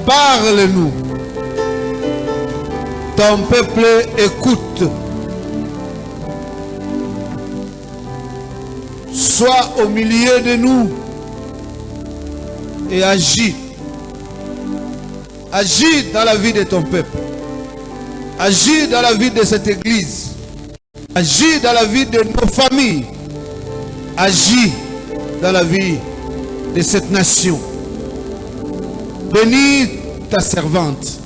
Parle-nous. Ton peuple écoute. Sois au milieu de nous et agis. Agis dans la vie de ton peuple. Agis dans la vie de cette église. Agis dans la vie de nos familles. Agis dans la vie de cette nation. Bénis ta servante.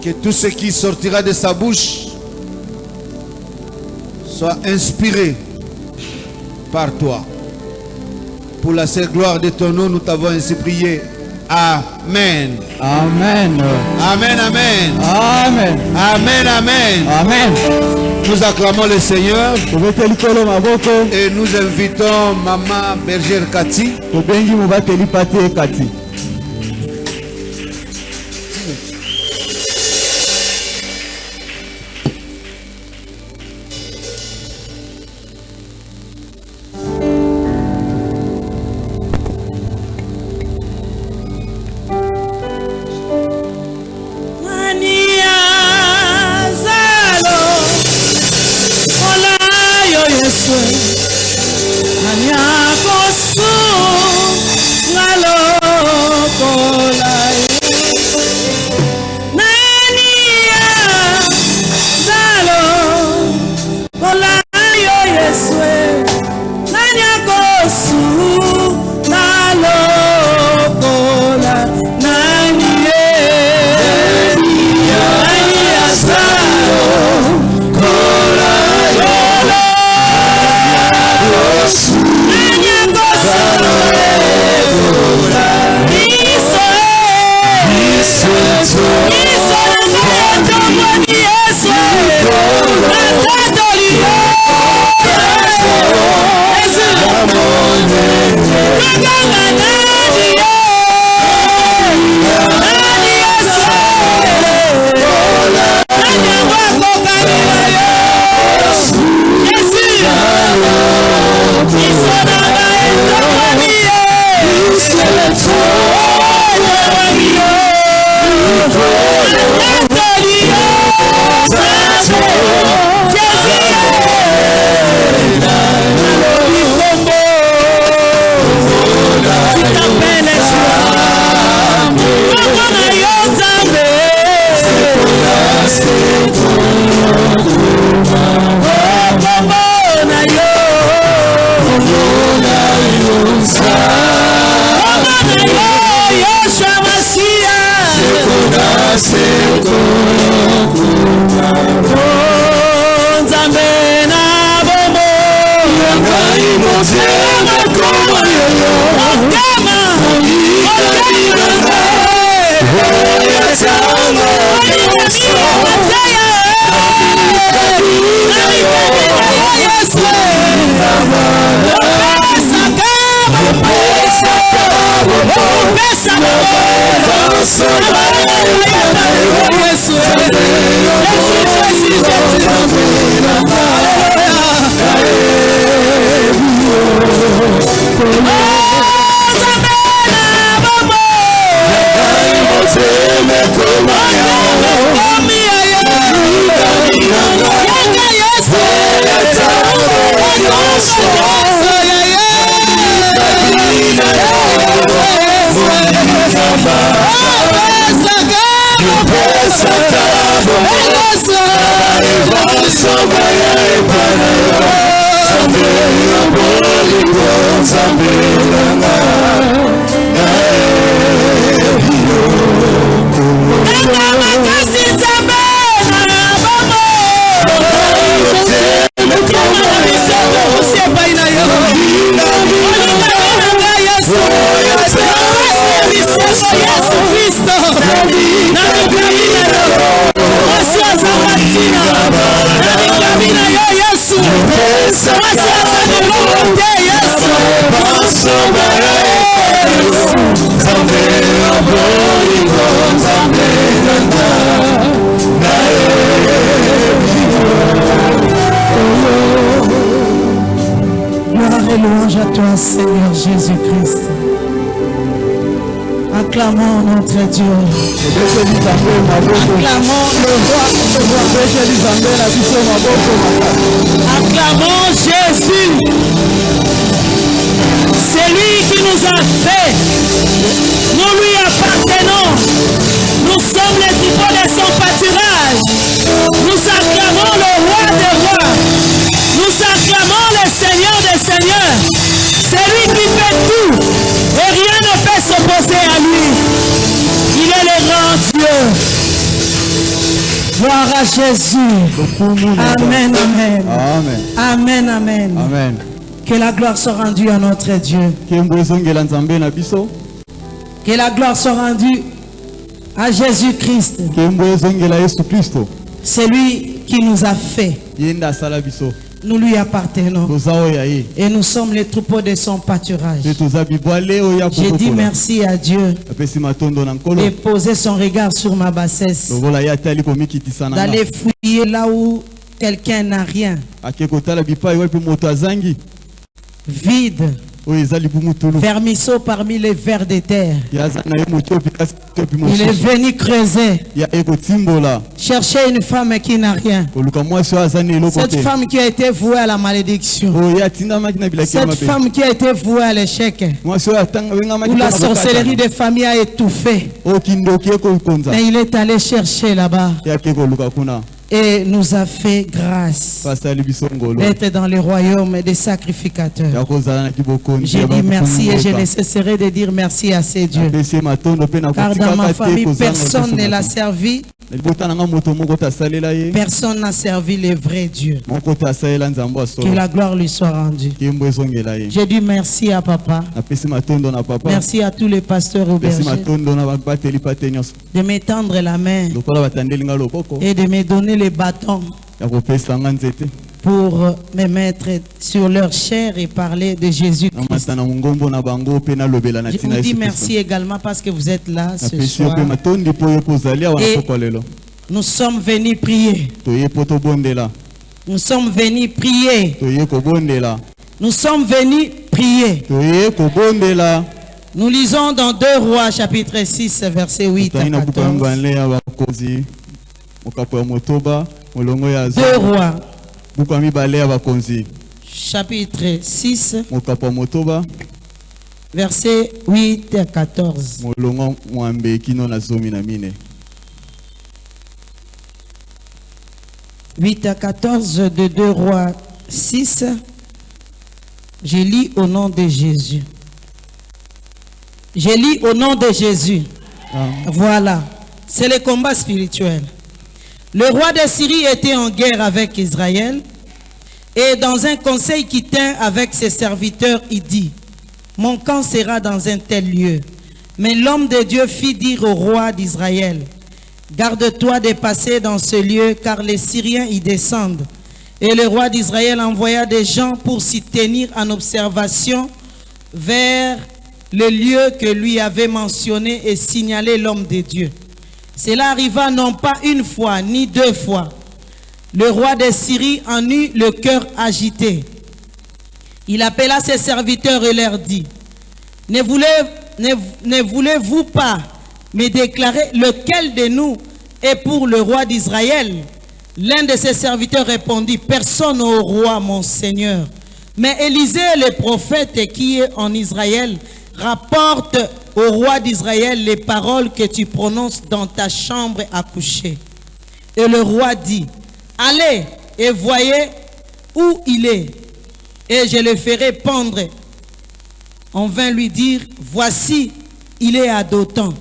Que tout ce qui sortira de sa bouche soit inspiré par toi. Pour la seule gloire de ton nom, nous t'avons ainsi prié. Amen. Amen. Amen, amen. Amen. Amen, amen. Amen. Nous acclamons le Seigneur et nous invitons Maman Bergère Cathy. Gloire et louange à toi, Seigneur Jésus-Christ. Acclamons notre Dieu. Acclamons le roi. Acclamons Jésus. C'est lui qui nous a fait. Nous lui appartenons. Nous sommes les troupeaux de son pâturage. Nous acclamons le roi des rois. Nous acclamons le Seigneur des seigneurs. C'est lui qui fait tout. Et rien ne peut s'opposer à lui. Il est le grand Dieu. Gloire à Jésus. Amen, amen. Amen. Amen, amen. Amen. Que la gloire soit rendue à notre Dieu. Que la gloire soit rendue à Jésus-Christ. C'est lui qui nous a fait. Nous lui appartenons. Et nous sommes les troupeaux de son pâturage. J'ai dit merci à Dieu et posé son regard sur ma bassesse. D'aller fouiller là où quelqu'un n'a rien. Vide. Vermisseau parmi les vers de terre. Il est venu creuser. Chercher une femme qui n'a rien. Cette femme qui a été vouée à la malédiction. Cette femme qui a été vouée à l'échec. Où la sorcellerie des familles a étouffé. Et il est allé chercher là-bas. Et nous a fait grâce d'être dans le royaume des sacrificateurs. J'ai dit merci et je ne cesserai de dire merci à ces dieux. Car dans ma famille, personne ne l'a servi. Personne n'a servi le vrai Dieu. Que la gloire lui soit rendue. J'ai dit merci à papa. Merci à tous les pasteurs au berger de m'étendre la main et de me donner les bâtons pour me mettre sur leur chair et parler de Jésus-Christ. Je vous dis merci également parce que vous êtes là ce soir. Et nous sommes venus prier. Nous sommes venus prier. Nous sommes venus prier. Nous lisons dans 2 Rois chapitre 6 verset 8 à 14. 2 Rois chapitre 6 verset 8 à 14. 8 à 14 de 2 Rois 6. Je lis au nom de Jésus. Je lis au nom de Jésus. Voilà. C'est le combat spirituel. Le roi de Syrie était en guerre avec Israël. Et dans un conseil qui tint avec ses serviteurs, il dit: mon camp sera dans un tel lieu. Mais l'homme de Dieu fit dire au roi d'Israël: garde-toi de passer dans ce lieu, car les Syriens y descendent. Et le roi d'Israël envoya des gens pour s'y tenir en observation vers le lieu que lui avait mentionné et signalé l'homme de Dieu. Cela arriva non pas une fois ni 2 fois. Le roi de Syrie en eut le cœur agité. Il appela ses serviteurs et leur dit: ne voulez-vous pas me déclarer lequel de nous est pour le roi d'Israël? L'un de ses serviteurs répondit: personne au roi, mon seigneur. Mais Élisée, le prophète qui est en Israël, rapporte au roi d'Israël les paroles que tu prononces dans ta chambre à coucher. Et le roi dit: allez et voyez où il est, et je le ferai pendre. On vint lui dire: voici, il est à Dothan.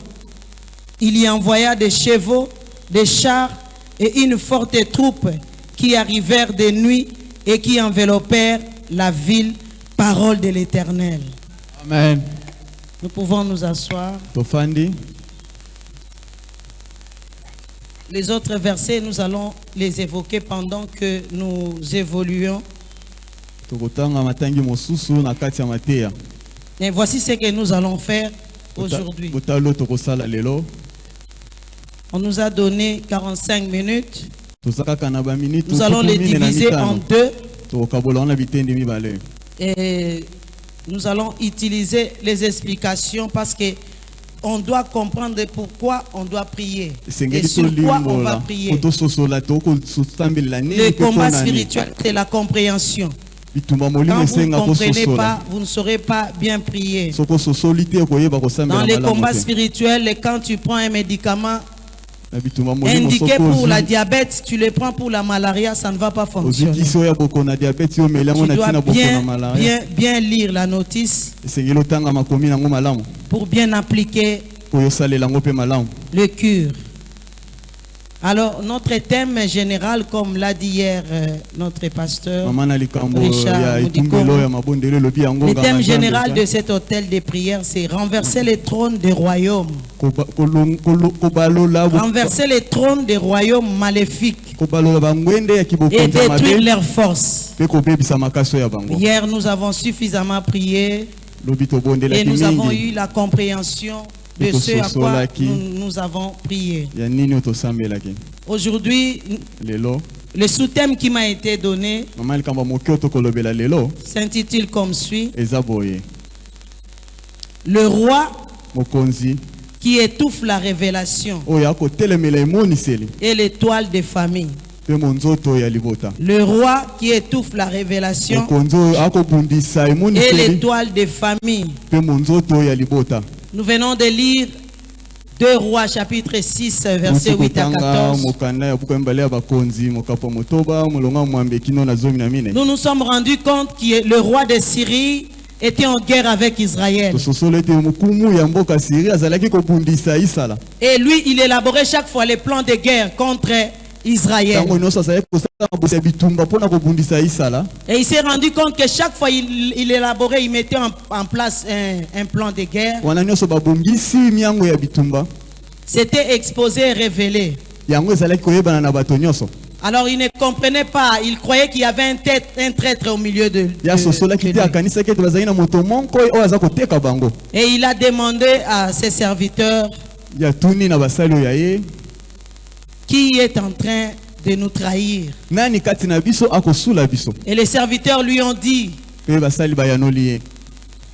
Il y envoya des chevaux, des chars et une forte troupe qui arrivèrent de nuit et qui enveloppèrent la ville. Parole de l'Éternel. Amen. Nous pouvons nous asseoir. Les autres versets, nous allons les évoquer pendant que nous évoluons. Et voici ce que nous allons faire aujourd'hui. On nous a donné 45 minutes. Nous allons les diviser en 2. Et nous allons utiliser les explications parce que on doit comprendre pourquoi on doit prier. Et Esengeli sur quoi on va tolimbola prier. kotososola tokosambela nini Le mpe combat mpo na nini. spirituel, c'est la compréhension. bitumba Quand molimo vous ne esenga comprenez kososola pas, vous ne saurez pas bien prier. soko sosoli te koyeba kosambela Dans les malamu combats te. spirituels, quand tu prends un médicament Na bitumba molimo indiqué soko pour la ozwi diabète, tu le prends pour la malaria, ça ne va pas ozwi fonctionner. kisi oyo ya boko na diabete yo omeli yango Tu na dois ntina boko na malaria bien lire la notice esengeli otanga makomi nango malamu pour bien appliquer po osalela yango mpe malamu. le cure. Alors, notre thème général, comme l'a dit hier notre pasteur, mama na likambo Richard ya Mudikong. etumbelo ya mabondelo elobi yango le nganga thème Nzambe général eza. de cet hôtel de prière, c'est renverser les trônes des royaumes. Kobalola Renverser les trônes des royaumes maléfiques kobalola bangwende ya et kibokonzi ya détruire mabe leurs forces. mpe kobebisa makaso ya bango. Hier, nous avons suffisamment prié Lobi et tobondelaki nous avons mingi eu la compréhension de ce à quoi nous avons prié. ya nini oyo tosambelaki Aujourd'hui, lelo. le sous-thème qui m'a été donné Mama likambo moke oyo tokolobela lelo s'intitule comme suit: eza boye: le roi mokonzi qui étouffe la révélation oyo akotelemela emoniseli et l'étoile des familles. mpe monzoto ya libota. Le roi qui étouffe la révélation mokonzi oyo akobundisa et emoniseli l'étoile des familles. mpe monzoto ya libota. Nous venons de lire 2 Rois chapitre 6 versets 8 à kotanga 14. mokanda ya buku ya mbala ya bakonzi mokapo motoba molonga mwambe kino na zomi na mine. Nous nous sommes rendus compte que le roi de Syrie était en guerre avec Israël. tososolo ete mokumu ya mboka Syrie azalaki kobundisa Isala. Et lui, il élaborait chaque fois les plans de guerre contre Israël. Ntango nyonso azalaki kosala mabosi ya bitumba mpona kobundisa Isala. Et il s'est rendu compte que chaque fois il élaborait, il mettait en place un plan de guerre. wana nyonso babongisi miango ya bitumba C'était exposé et révélé. yango ezalaki koyebana na bato nyonso. Alors il ne comprenait pas, il croyait qu'il y avait un traître au milieu de ya sosolaki te lui. akanisaki ete bazalaki na moto monko oyo aza koteka bango. Et il a demandé à ses serviteurs: ya tuni na basali oyo ya ye: qui est en train de nous trahir? nani kati na biso akosula biso? Et les serviteurs lui ont dit: mpe basali bayanoli ye: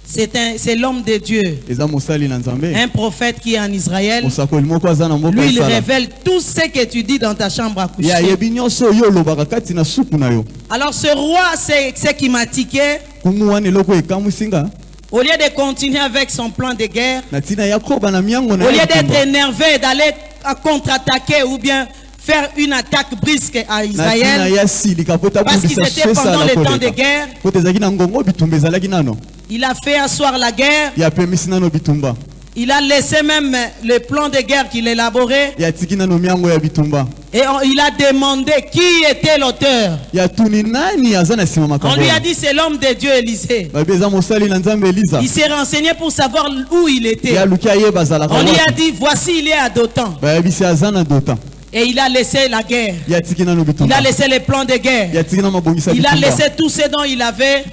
c'est l'homme de Dieu, eza mosali na Nzambe, un prophète qui est en Israël. mosakoli moko aza na mboka Lui, il Isala. révèle tout ce que tu dis dans ta chambre à ya coucher. yebi nyonso oyo olobaka kati na suku na yo. Alors ce roi, c'est ce qui m'a tiqué. kumu wana eloko ekamwisinga Au lieu de continuer avec son plan de guerre, na ntina ya koba na miango na au ye lieu d'être bitumba. énervé, d'aller à contre-attaquer ou bien faire une attaque brusque à na ntina Israël, ya silika po parce qu'ils tabundisa étaient pendant sala le temps de koleka guerre, po tezalaki na ngongo bitumba ezalaki nano il a fait asseoir la guerre. ya pemisi nano bitumba Il a laissé même le plan de guerre qu'il élaborait. ya tiki nano miango ya bitumba Et il a demandé qui était l'auteur. ya tuni nani aza na nsima On makambo lui a wana. dit c'est l'homme de Dieu Élisée. babi eza mosali na Nzambe Eliza. Il s'est renseigné pour savoir où il était. ya luki ayeba azalaka On lui a wapi. dit voici il est à Dothan. bayebisi aza na Dotan. Et il a laissé la guerre. ya tiki nano Il bitumba a laissé les plans de guerre. ya tiki na mabongisa Il a bitumba laissé tout ce dont il avait.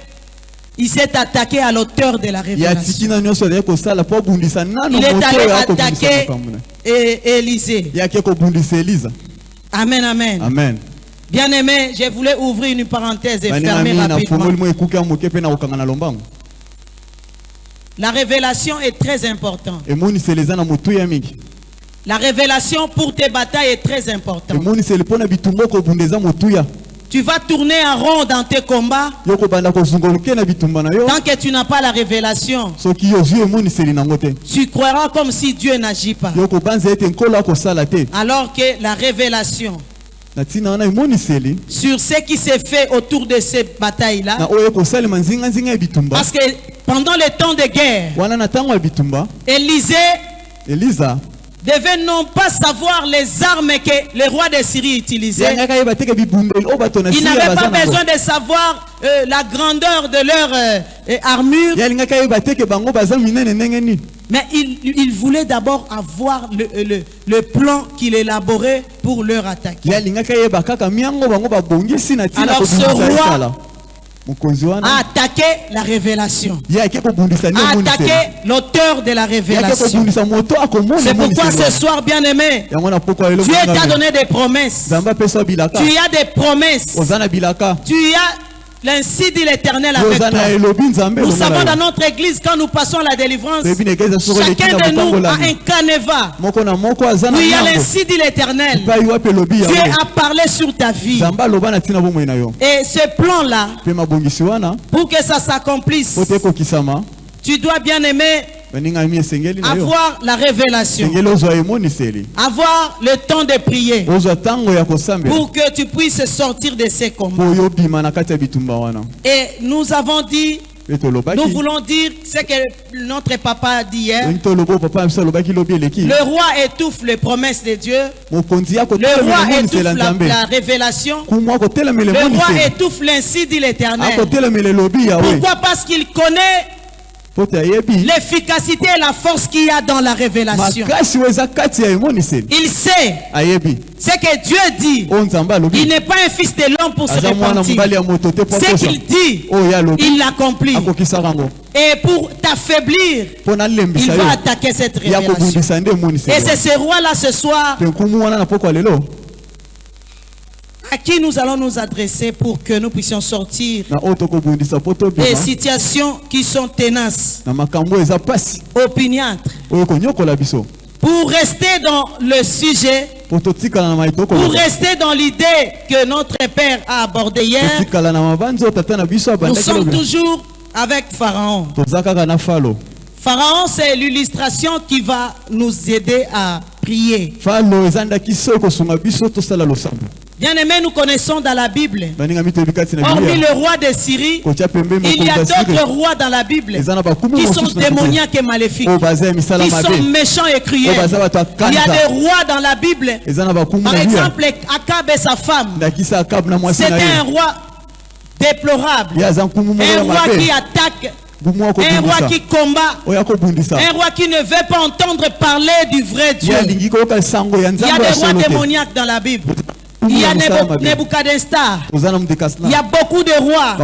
Il s'est attaqué à l'auteur de la ya tiki révélation. na nyonso azalaki kosala po abundisa nano Il est moto allé oyo akobundisa attaquer makambo na Élisée. yaki kobundisa Eliza. Amen, amen. amen. Bien aimé, je voulais ouvrir une parenthèse et fermer baningami na rapidement. fongoli mo ekuke ya moke mpe na kokanga na lombango. La révélation est très importante. emoniseli eza na motuya mingi. La révélation pour tes batailles est très importante. emoniseli mpo na bitumba okobunda eza motuya. Tu vas tourner en rond dans tes combats yo kobanda kozungoluke na bitumba na yo tant que tu n'as pas la révélation. soki yo ozwi emoniseli nango te. Tu croiras comme si Dieu n'agit pas. yo kobanza ete nkolo akosala te. Alors que la révélation na ntina wana emoniseli sur ce qui s'est fait autour de ces batailles-là, na oyo ekosalema nzinganzinga ya bitumba parce que pendant le temps de guerre, wana na ntango ya bitumba Élisée Eliza devait non pas savoir les armes que le roi de Syrie utilisait. yangaka yeba teke bibundeli oyo bato na Il Syria n'avait pas baza nango. besoin de savoir la grandeur de leur armure, yalingaka yeba teke bango baza minene ndenge nini. mais il voulait d'abord avoir le plan qu'il élaborait pour leur attaquer. yalingaka yeba kaka miango bango babongisi na ntina Alors, ce kobundisa roi Isala. mokonzi A wana attaqué la révélation, ye ake kobundisa nde a emoniseli. attaqué l'auteur de la yake révélation. kobundisa moto akomona C'est pourquoi emoniseli ce soir, bien aimé, yango na pokwa eloko Dieu t'a donné des promesses. Nzambe apesa bilaka Tu as des promesses. oza na bilaka Tu as L'ainsi dit l'Éternel avec toi. Nous savons dans notre église, quand nous passons à la délivrance, chacun de nous a un canevas. Oui, il y a l'ainsi dit l'Éternel. Dieu a parlé sur ta vie. Et ce plan-là, pour que ça s'accomplisse, tu dois bien aimer avoir la révélation, avoir le temps de prier pour que tu puisses sortir de ces combats. Et nous avons dit, nous voulons dire ce que notre papa a dit hier. Le roi étouffe les promesses de Dieu. Le roi étouffe la révélation. Le roi étouffe l'ainsi dit l'Éternel. Pourquoi? Parce qu'il connaît l'efficacité et la force qu'il y a dans la révélation. Il sait ce que Dieu dit. Il n'est pas un fils de l'homme pour se repentir. Ce qu'il dit, il l'accomplit. Et pour t'affaiblir, il va attaquer cette révélation. Et c'est ce roi-là ce soir à qui nous allons nous adresser pour que nous puissions sortir des situations qui sont tenaces, opiniâtres. Pour rester dans le sujet, pour rester dans l'idée que notre Père a abordée hier, nous sommes toujours avec Pharaon. Pharaon, c'est l'illustration qui va nous aider à prier. Bien aimé, nous connaissons dans la Bible, hormis le roi de Syrie, il y a d'autres rois dans la Bible qui sont démoniaques et maléfiques, qui sont méchants et cruels. Il y a des rois dans la Bible, par exemple Akab et sa femme. C'était un roi déplorable, un roi qui attaque, un roi qui combat, un roi qui ne veut pas entendre parler du vrai Dieu. Il y a des rois démoniaques dans la Bible. Il y a Nebuchadnezzar. Il y a beaucoup de rois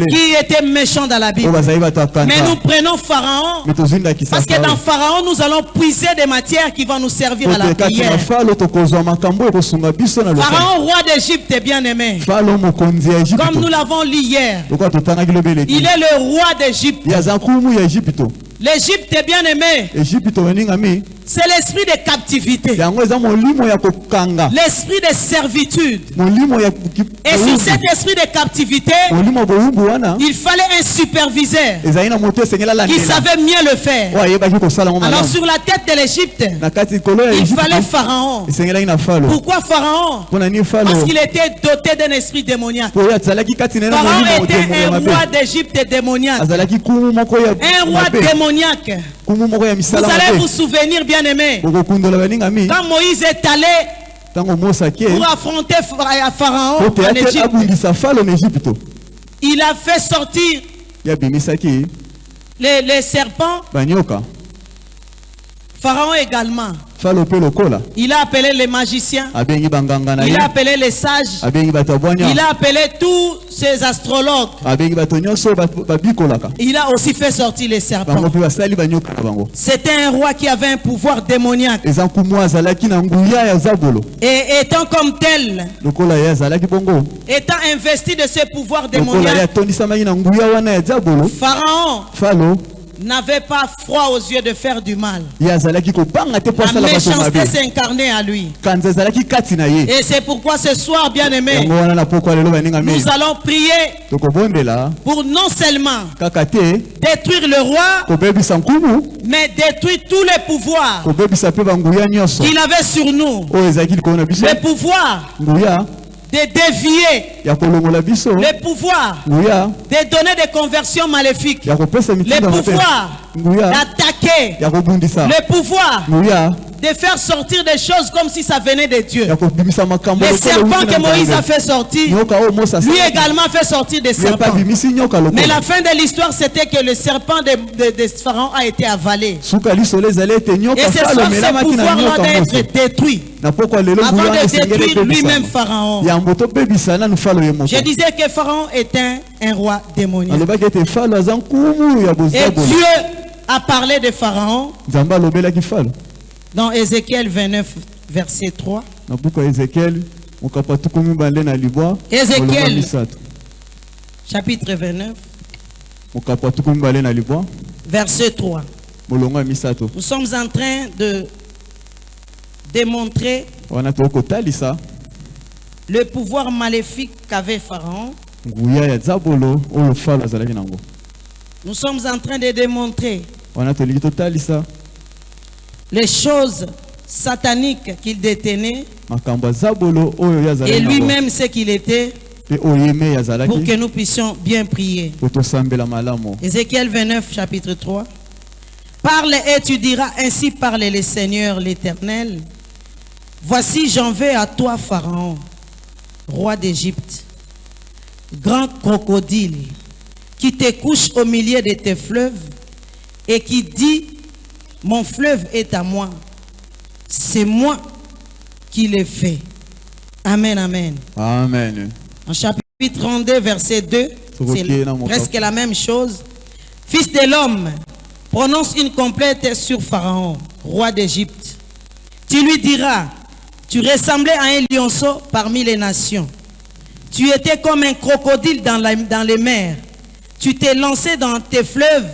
qui étaient méchants dans la Bible. Mais nous prenons Pharaon parce que dans Pharaon, nous allons puiser des matières qui vont nous servir à la prière. Pharaon, roi d'Égypte, bien aimé. Comme nous l'avons lu hier. Il est le roi d'Égypte. L'Égypte, bien aimé, c'est l'esprit de captivité, l'esprit de servitude. Et sur cet esprit de captivité, il fallait un superviseur qui savait mieux le faire. Alors sur la tête de l'Égypte, il fallait Pharaon. Pourquoi Pharaon? Parce qu'il était doté d'un esprit démoniaque. Pharaon était un roi d'Égypte démoniaque, un roi démoniaque. Vous allez vous souvenir, bien aimé, quand Moïse est allé pour affronter Pharaon en Égypte, il a fait sortir les serpents. Pharaon également. Il a appelé les magiciens. Il a appelé les sages. Il a appelé tous ces astrologues. Il a aussi fait sortir les serpents. C'était un roi qui avait un pouvoir démoniaque. Et étant comme tel, étant investi de ce pouvoir démoniaque, Pharaon n'avait pas froid aux yeux de faire du mal. La méchanceté s'incarnait à lui. Et c'est pourquoi ce soir, bien aimé, nous allons prier pour non seulement détruire le roi, mais détruire tous les pouvoirs qu'il avait sur nous. Le pouvoir de dévier, le pouvoir de donner des conversions maléfiques, le pouvoir d'attaquer, le pouvoir de faire sortir des choses comme si ça venait de Dieu. Les serpents que Moïse a fait sortir, lui également fait sortir des serpents. Mais la fin de l'histoire, c'était que le serpent de Pharaon a été avalé. Et ce soir, ce pouvoir-là doit être détruit avant de détruire lui-même Pharaon. Je disais que Pharaon était un roi démoniaque. Et Dieu a parlé de Pharaon dans Ézéchiel 29, verset 3. Ézéchiel, chapitre 29, Mokapwa tukumi bale na libwa. verset 3. Molongo ya misato. Nous sommes en train de démontrer Wana toko talisa. le pouvoir maléfique qu'avait Pharaon. Nguya ya zabolo oyo falo azalaki nango. Nous sommes en train de démontrer Wana toliki to talisa. les choses sataniques qu'il détenait Makambo ya zabolo oyo ya azalaki et nango. lui-même ce qu'il était, Pe oyeme ya azalaki. pour que nous puissions bien prier. Poto sambela malamo. Ézéchiel 29, chapitre 3. Parle et tu diras, ainsi parle le Seigneur l'Éternel. Voici, j'en vais à toi, Pharaon, roi d'Égypte, grand crocodile, qui te couche au milieu de tes fleuves et qui dit, mon fleuve est à moi. C'est moi qui l'ai fait. Amen, amen. Amen. En chapitre 32, verset 2, c'est presque la même chose. Fils de l'homme, prononce une complète sur Pharaon, roi d'Égypte. Tu lui diras, tu ressemblais à un lionceau parmi les nations. Tu étais comme un crocodile dans les mers. Tu t'es lancé dans tes fleuves.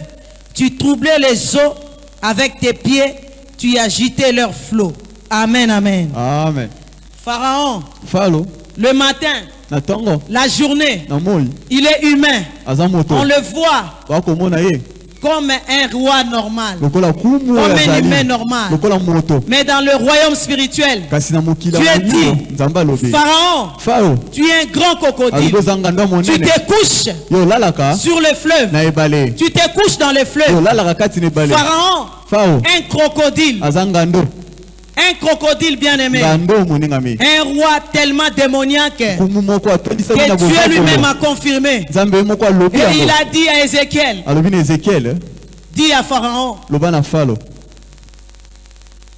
Tu troublais les eaux avec tes pieds. Tu agitais leurs flots. Amen, amen. Amen. Pharaon, Falo. le matin, Natango. la journée, Na moi. il est humain. Azamoto. On le voit Wakomona ye. comme un roi normal, Lokola kumu comme un yazali. humain normal. Lokola moto. Mais dans le royaume spirituel, Kasi na mokila. Tu es dit, Nzamba lobe. Pharaon, Falo. tu es un grand crocodile. Aliko zanganda Tu monene. te couches Yo lalaka. sur le fleuve. Na ebale. Tu te couches dans le Yo fleuve. lalaka kati ne bale. Pharaon, Fao. un crocodile. Azangando. Un crocodile bien aimé. Ngando moningami. Un roi tellement démoniaque Kumu moko atondisa bina que Dieu lui-même a confirmé. Nzambe moko alobi Et yango. il a dit à Ézéchiel, Alobi na Ezekiel. dit à Pharaon, Loba na Falo.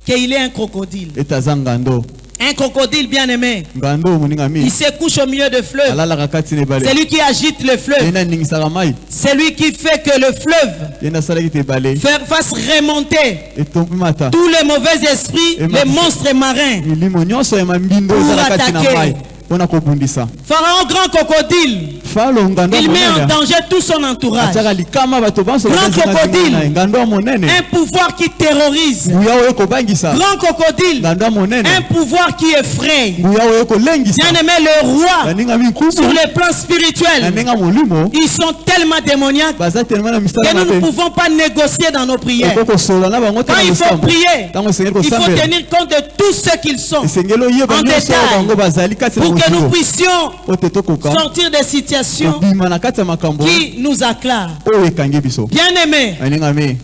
qu'il est un crocodile. Etazangando. Un crocodile bien aimé. Ngando moningami. Il se couche au milieu de fleuve. Alalaka kati ne bale. C'est lui qui agite le fleuve. Yena ningisaka mai. C'est lui qui fait que le fleuve Yena salaki te bale. fasse remonter Etombi mata. tous les mauvais esprits, les monstres marins. Milimo nyonso ya mambindo ezala kati na mai. Pona kobundisa. Pharaon, grand crocodile, Falo ngando il met en monene. danger tout son entourage. Ataka likama bato banso Grand crocodile. ngando monene. Un pouvoir qui terrorise. Nguya oyo kobangisa. Grand crocodile, Ngando monene. un pouvoir qui effraie. Nguya oyo kolengisa. Bien aimé, le roi, Ninga mikumu. sur le plan spirituel, Ninga molimo. ils sont tellement démoniaques Baza tellement na misala que na nous ne pe. pouvons pas négocier dans nos prières. Oko sola na bango Quand tana il faut musamba. prier, Tango sengeli il faut kosambela. tenir compte de tout ce qu'ils sont Esengeli oyeba en nyonso bango détail bazali kati na pour que nous mokilo. puissions Ote tokoka. sortir des situations Obima na kati ya makambo. qui nous acclarent. Oyo ekangi biso. Bien aimé, Aninga me.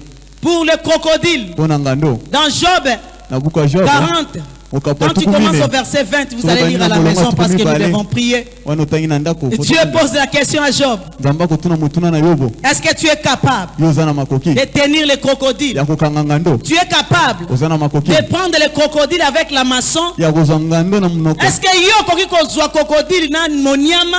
pour le crocodile, Pona ngando. dans Job Na buku ya Job. 40, Okapo quand tu commences au verset 20, vous allez lire à la maison parce que nous devons prier. Wana otangi na ndako. Et Dieu pose la question à Job, Nzamba kotuna mutuna na Yobo. est-ce que tu es capable Yo oza na makoki. de tenir le crocodile? Ya kokanga ngando. Tu es capable Oza na makoki. de prendre le crocodile avec la maçon? Ya kozwa ngando na munoko. Est-ce que yo koki kozwa crocodile na monyama?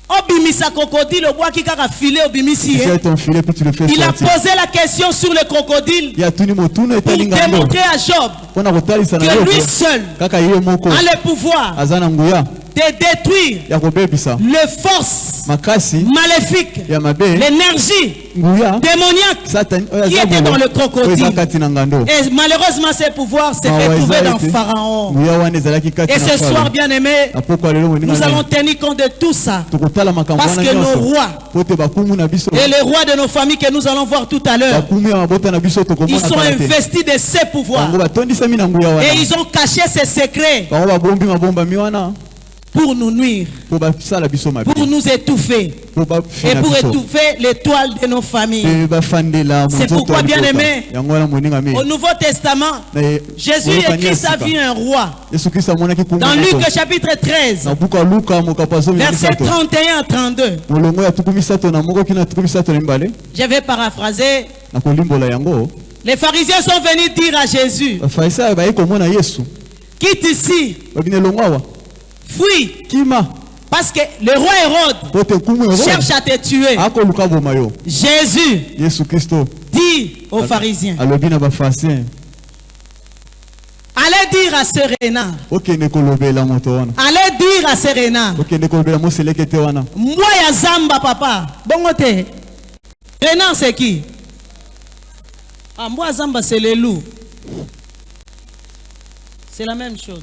Obimisa crocodile obwaki kaka filet obimisi Tu ye. fais ton filet puis tu le fais Il a sortir. posé la question sur le crocodile Ya tuni mutuna pour etali ngando. démontrer à Job Pona kotalisa na que Yobo. lui seul Kaka ye moko. a le pouvoir Aza na nguya. de détruire Ya kobebisa. les forces Makasi. maléfiques, Ya mabe. l'énergie Nguya. démoniaque Satan. qui était dans le crocodile. Oza kati na ngando. Et malheureusement, ces pouvoirs s'étaient Ah ouais, trouvés ça a dans été. Pharaon. Nguya wana ezalaki kati Et na ce Faro. soir, bien aimé, Apoko alelo moninga. nous allons tenir compte de tout ça. Tokotala makambo Parce wana que nos nyonso. rois Pote bakumu na biso. et les rois de nos familles que nous allons voir tout à l'heure, Bakumu ya mabota na biso ils tokomona sont kala te. investis de ces pouvoirs. Bango batondisami na nguya wana. Et ils ont caché ces secrets Bango babombi mabomba mi wana. pour nous nuire, Po basala biso mabe. pour nous étouffer Po et bafina pour biso. étouffer l'étoile de nos familles. Pe bafandela C'est monzoto pourquoi, ya bien liboka. aimé, Yango wana moninga mi. Au Nouveau Testament, Na Jésus Oyoka et Christ a nyasika. vu un roi. Yesu Kristo amonaki kungu Dans moko. Luc chapitre 13, Na buka Luka mokapo zomi na versets misato. 31 à 32. Molongo ya tuku misato na moko kina tuku misato na mbale. Je vais paraphraser. Na kolimbola yango. Les pharisiens sont venus dire à Jésus, Bafaisa bayi komona Yesu. quitte ici, Babine longwa. fuis, Kima. parce que le roi Hérode Pote kumu yo. cherche à te tuer. Ako luka boma yo. Jésus Yesu Kristo. dit aux pharisiens, Alobi na bafasien. allez dire à ce renard, Okende kolobela moto wana. allez dire dire à Serena, moi ya Zamba papa, bongote. Renard c'est qui? Ah, moi Zamba c'est les loups. C'est la même chose.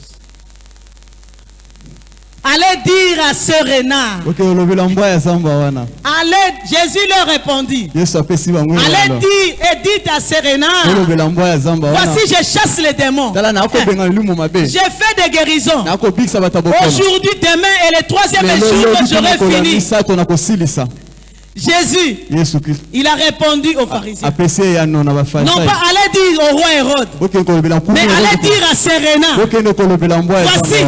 Allez dire à Serena. Allez, Jésus leur répondit. Allez dire et dites à Serena. Voici, je chasse les démons. J'ai fait des guérisons. Aujourd'hui, demain et le troisième jour, j'aurai fini. Jésus, il a répondu aux pharisiens. Non pas aller dire au roi Hérode, mais aller dire à Serena. Voici,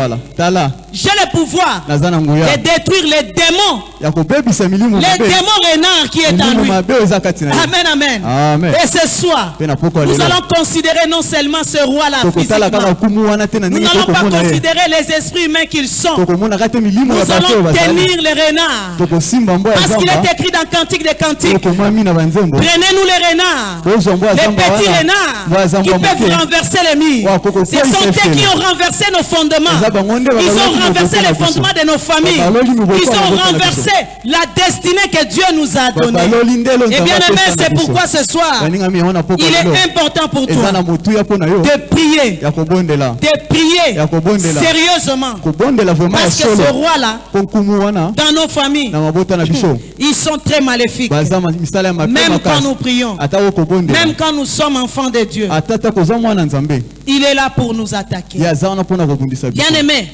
j'ai le pouvoir de détruire les démons. Les démons renards qui est en lui. Amen, amen. Et ce soir, nous allons considérer non seulement ce roi-là physiquement. Nous n'allons pas considérer les esprits humains qu'ils sont. Nous allons tenir les renards. Parce qu'il est écrit dans Cantique des Cantiques. Prenez-nous les renards. Les petits renards qui peuvent renverser les murs. Ce sont eux qui ont renversé nos fondements. Ils ont renversé les fondements de nos familles. Ils ont renversé la destinée que Dieu nous a donnée. Et bien aimé, c'est pourquoi ce soir, il est important pour toi de prier sérieusement. Parce que ce roi-là, dans nos familles, ils sont très maléfiques. Même quand nous prions, même quand nous sommes enfants de Dieu, il est là pour nous attaquer. Bien aimé,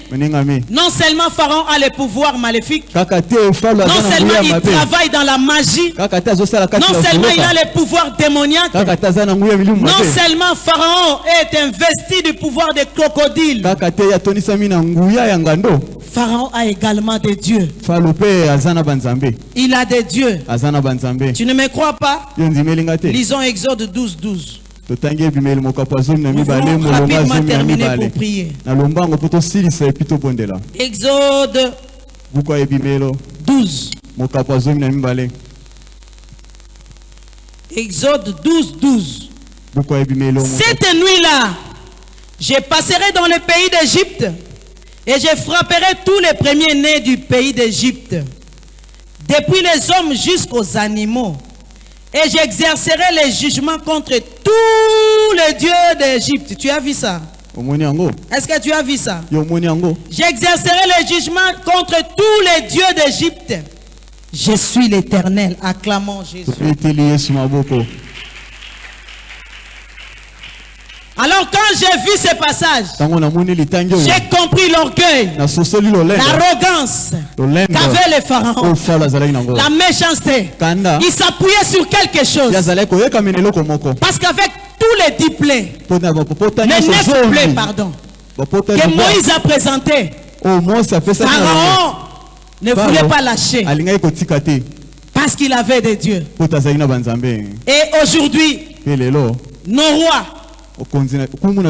non seulement Pharaon a le pouvoir maléfique, non seulement il travaille dans la magie, non seulement il a le pouvoir démoniaque, non seulement Pharaon est investi du pouvoir des crocodiles, Pharaon a également des dieux. Il a des dieux. Tu ne me crois pas? Lisons Exode 12, 12. Nous voulons rapidement terminer pour prier. Exode 12. Exode 12, 12. Cette nuit-là, je passerai dans le pays d'Égypte et je frapperai tous les premiers-nés du pays d'Égypte, depuis les hommes jusqu'aux animaux. Et j'exercerai les jugements contre tous les dieux d'Égypte. Tu as vu ça? Est-ce que tu as vu ça? J'exercerai les jugements contre tous les dieux d'Égypte. Je suis l'Éternel. Acclamons Jésus. Alors quand j'ai vu ce passage, j'ai compris l'orgueil, l'arrogance qu'avait les pharaons, la méchanceté. Il s'appuyait sur quelque chose. Parce qu'avec tous les 10 plaies, les 9 plaies, pardon, que Moïse a présenté, Pharaon ne voulait pas lâcher. Parce qu'il avait des dieux. Et aujourd'hui, nos rois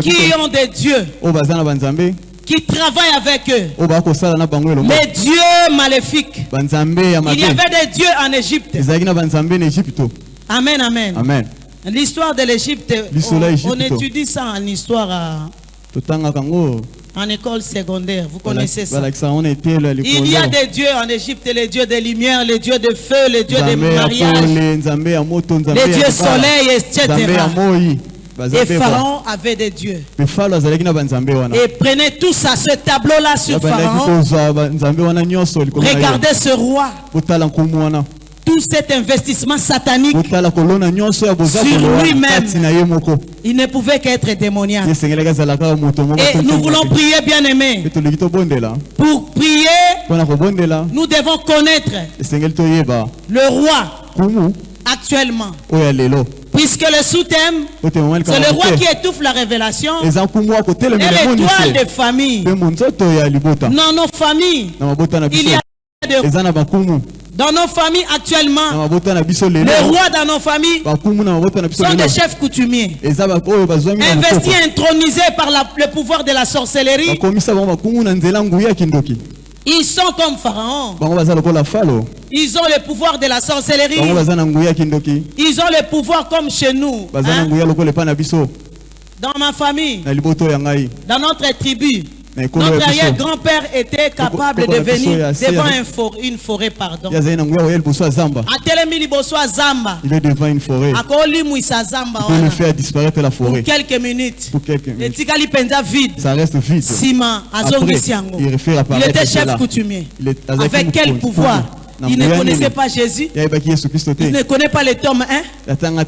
qui ont des dieux, qui travaillent avec eux, les dieux maléfiques. Il y avait des dieux en Égypte. Amen, amen. L'histoire de l'Égypte, on étudie ça en histoire en école secondaire. Vous connaissez ça. Il y a des dieux en Égypte, les dieux des lumières, les dieux de feu, les dieux des mariages, les dieux soleil, etc. Et Pharaon avait des dieux. Et prenez tout ça, ce tableau-là sur Pharaon. Regardez ce roi. Tout cet investissement satanique sur lui-même, il ne pouvait qu'être démoniaque. Et nous voulons prier, bien aimés. Pour prier, nous devons connaître le roi actuellement. Puisque le sous-thème, c'est le roi qui étouffe la révélation et l'étoile de famille. Dans nos familles, il y a dans nos familles actuellement, les rois dans nos familles sont des chefs coutumiers, investis, intronisés par le pouvoir de la sorcellerie. Ils sont comme Pharaon. Ils ont le pouvoir de la sorcellerie. Ils ont le pouvoir comme chez nous. Dans ma famille, dans notre tribu, Notre arrière-grand-père était capable de venir devant une forêt, pardon. Il est devant une forêt. Il peut le faire disparaître la forêt. Pour quelques minutes. Vide. Ça reste vide. Après, il était chef coutumier. Avec quel pouvoir? Il ne connaissait pas Jésus. Il ne connaît pas les tomes 1.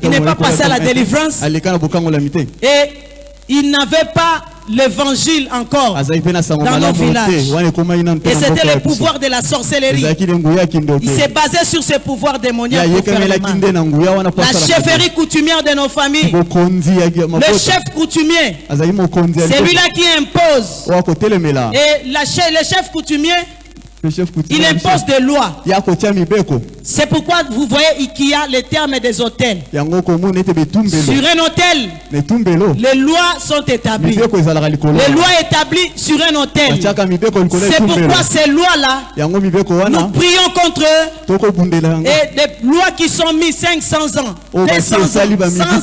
Il n'est pas passé à la délivrance. Et il n'avait pas l'évangile encore dans nos villages. Et c'était le pouvoir de la sorcellerie. Il s'est basé sur ce pouvoir démoniaque pour faire le mal. La chefferie coutumière de nos familles. Le chef coutumier, c'est lui-là qui impose. Et le chef coutumier, il impose des lois. C'est pourquoi vous voyez qu'il y a le terme des hôtels. Sur un hôtel, les lois sont établies. Les lois établies sur un hôtel. C'est pourquoi ces lois-là, nous prions contre eux. Et des lois qui sont mises 500 ans, 200 ans, 100 ans,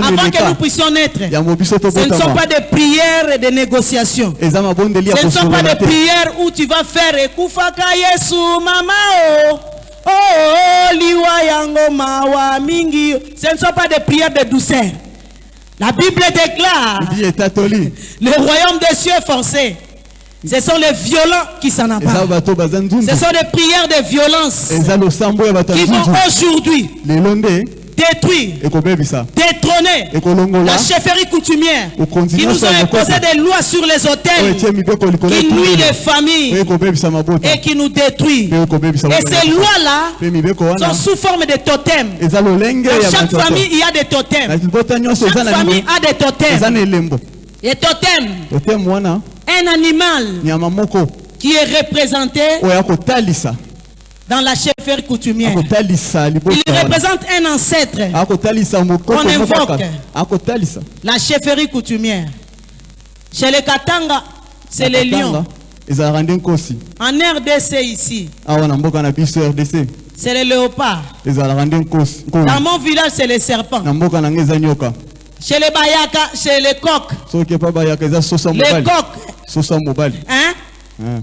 avant que nous puissions naître. Ce ne sont pas des prières et des négociations. Ce ne sont pas des prières où tu vas faire Ekufaka Yesu mama oh. Oh, liwa yango mawa mingi. Ce ne sont pas des prières de douceur. La Bible déclare le royaume des cieux forcé. Ce sont les violents qui s'en emparent. Ce sont des prières de violence qui vont aujourd'hui détruire, détrôner la chefferie coutumière qui nous a imposé des lois sur les hôtels, qui nuit les familles et qui nous détruit. Et ces lois-là sont sous forme de totems. Dans chaque famille, il y a des totems. Chaque famille a des totems. Et totem, un animal qui est représenté dans la chefferie coutumière. Il représente un ancêtre qu'on invoque. La chefferie coutumière. Chez les Katanga, c'est les lions. En RDC ici, c'est les léopards. Dans mon village, c'est les serpents. Chez les Bayaka, c'est les coqs. Les coqs. Hein?